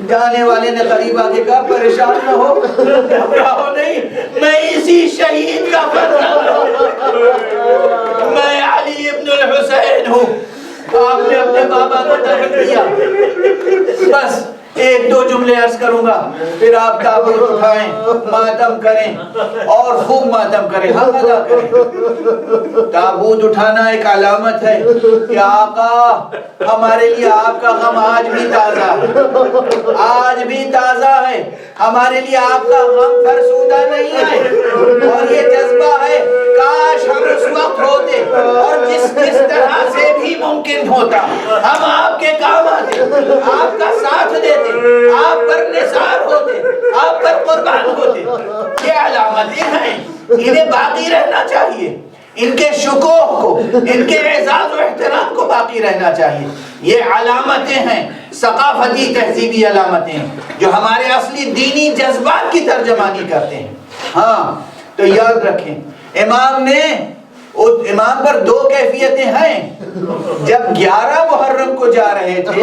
Speaker 1: جانے والے نے قریب آ کے کہا پریشان نہ ہو، گھبراؤ نہیں، میں اسی شہید کا فرزند ہوں، میں علی ابن الحسین ہوں۔ آپ نے اپنے بابا کو دفن کیا، بس 1-2 جملے عرض کروں گا، پھر آپ تابوت اٹھائیں، ماتم کریں اور خوب ماتم کریں، حق ادا کریں۔ تابوت اٹھانا ایک علامت ہے کہ آقا ہمارے لیے آپ کا غم آج بھی تازہ ہے، آج بھی تازہ ہے، ہمارے لیے آپ کا غم فرسودہ نہیں ہے، اور یہ جذبہ ہے کاش ہم اس وقت ہوتے اور جس طرح سے بھی ممکن ہوتا ہم آپ کے کام آتے، آپ کا ساتھ دیتے، آپ پر نثار ہوتے، انہیں باقی رہنا چاہیے، ان کے شکوہ کو، ان کے اعزاز و احترام کو باقی رہنا چاہیے۔ یہ علامتیں ہیں، ثقافتی تہذیبی علامتیں ہیں، جو ہمارے اصلی دینی جذبات کی ترجمانی کرتے ہیں۔ ہاں تو یاد رکھیں، امام پر دو کیفیتیں ہیں۔ جب 11 محرم کو جا رہے تھے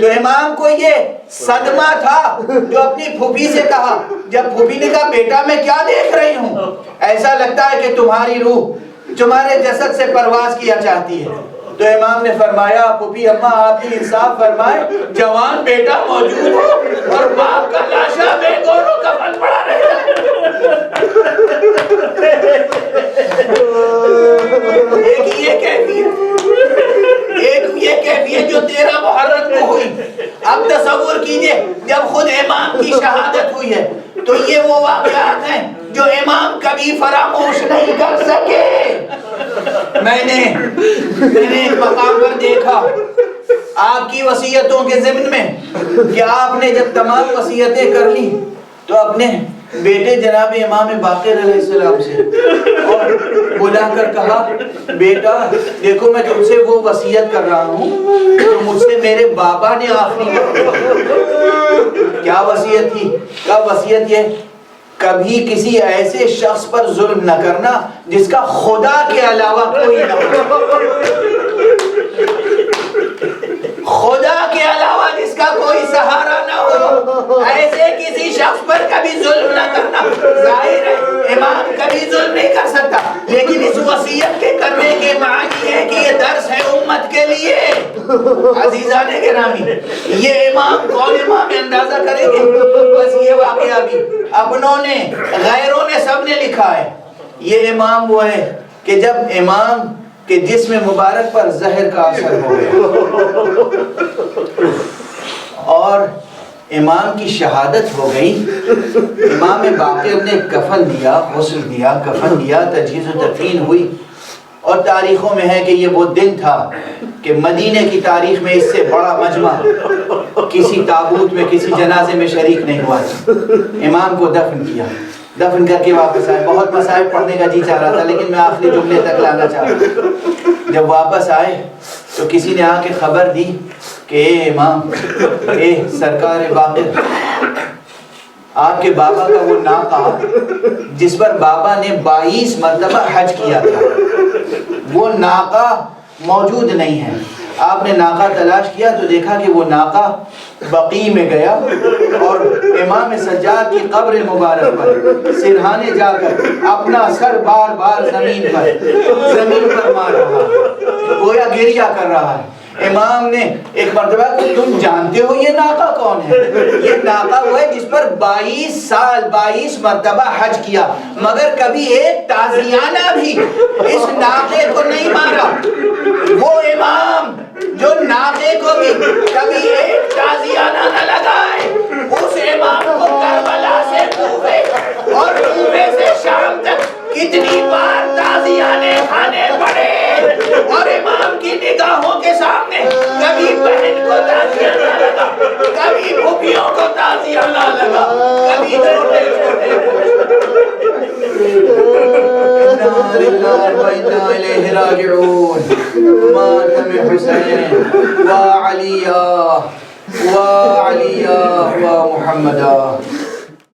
Speaker 1: تو امام کو یہ صدمہ تھا جو اپنی پھوپھی سے کہا، جب پھوپھی نے کہا بیٹا میں کیا دیکھ رہی ہوں، ایسا لگتا ہے کہ تمہاری روح تمہارے جسد سے پرواز کیا چاہتی ہے۔ تو امام نے فرمایا پھوپھی اماں آپ ہی انصاف فرمائے، جوان بیٹا موجود ہو اور باپ کا لاشا بے گور و کفن پڑا رہتا ہے۔ ایک یہ کیفیت جو 13 محرم کو ہوئی۔ اب تصور کیجئے جب خود امام کی شہادت ہوئی ہے تو یہ وہ واقعات ہیں جو امام کبھی فراموش نہیں کر سکے۔ میں نے ایک مقام پر دیکھا آپ کی وصیتوں کے ضمن میں کہ آپ نے جب تمام وصیتیں کر لی تو اپنے بیٹے جناب امام باقر علیہ السلام سے اور بلا کر کہا بیٹا دیکھو میں تم سے وہ وصیت کر رہا ہوں جو مجھ سے میرے بابا نے آخری کیا وصیت تھی؟ کیا وصیت یہ کبھی کسی ایسے شخص پر ظلم نہ کرنا جس کا خدا کے علاوہ کوئی نہ ہو، خدا کے علاوہ جس کا کوئی سہارا نہ ہو، ایسے کسی شخص پر کبھی ظلم نہ کرنا۔ ظاہر ہے امام کبھی ظلم نہیں کر سکتا، لیکن اس وصیت کے کرنے کے معنی ہے کہ یہ درس ہے امت کے لیے۔ عزیزان گرامی یہ امام کون امام اندازہ کریں گے؟ بس یہ واقعہ بھی اپنوں نے غیروں نے سب نے لکھا ہے۔ یہ امام وہ ہے کہ جب امام کہ جسم مبارک پر زہر کا اثر ہو گیا اور امام کی شہادت ہو گئی، امام باقر نے کفن دیا، غسل دیا، کفن دیا، تجہیز و تدفین ہوئی، اور تاریخوں میں ہے کہ یہ وہ دن تھا کہ مدینے کی تاریخ میں اس سے بڑا مجمع کسی تابوت میں کسی جنازے میں شریک نہیں ہوا تھا۔ امام کو دفن کیا، دفن کر کے واپس آئے۔ بہت مسائل پڑھنے کا جی چاہ رہا تھا لیکن میں آخری جملے تک لانا چاہ رہا تھا۔ جب واپس آئے تو کسی نے آ کے خبر دی کہ اے امام، اے سرکار باقر، آپ کے بابا کا وہ ناقہ جس پر بابا نے 22 مرتبہ حج کیا تھا وہ ناقہ موجود نہیں ہے۔ آپ نے ناقہ تلاش کیا تو دیکھا کہ وہ ناقہ بقیع میں گیا اور امام سجاد کی قبر مبارک پر سرہانے جا کر اپنا سر بار بار زمین پر مار رہا ہے، گویا گریہ کر رہا ہے۔ امام نے ایک مرتبہ کہ تم جانتے ہو یہ ناقہ کون ہے؟ یہ ناقہ وہ ہے جس پر 22 سال 22 مرتبہ حج کیا مگر کبھی ایک تازیانہ بھی اس ناقے کو نہیں مارا۔ وہ امام جو ناقے کو بھی کبھی ایک تازیانہ نہ لگائے، اس امام کو کربلا سے کوفے اور کوفے سے شام تک کتنی بار تازیانے کھانے پڑے، اور امام کی نگاہوں کے سامنے کبھی بہن کو تازیانہ لگا، کبھی پھوپھیوں کو تازیانہ لگا، کبھی چھوٹے وَإِنَّا إِلَيْهِ رَاجِعُونَ ماتم حسین و علیہ و محمدہ۔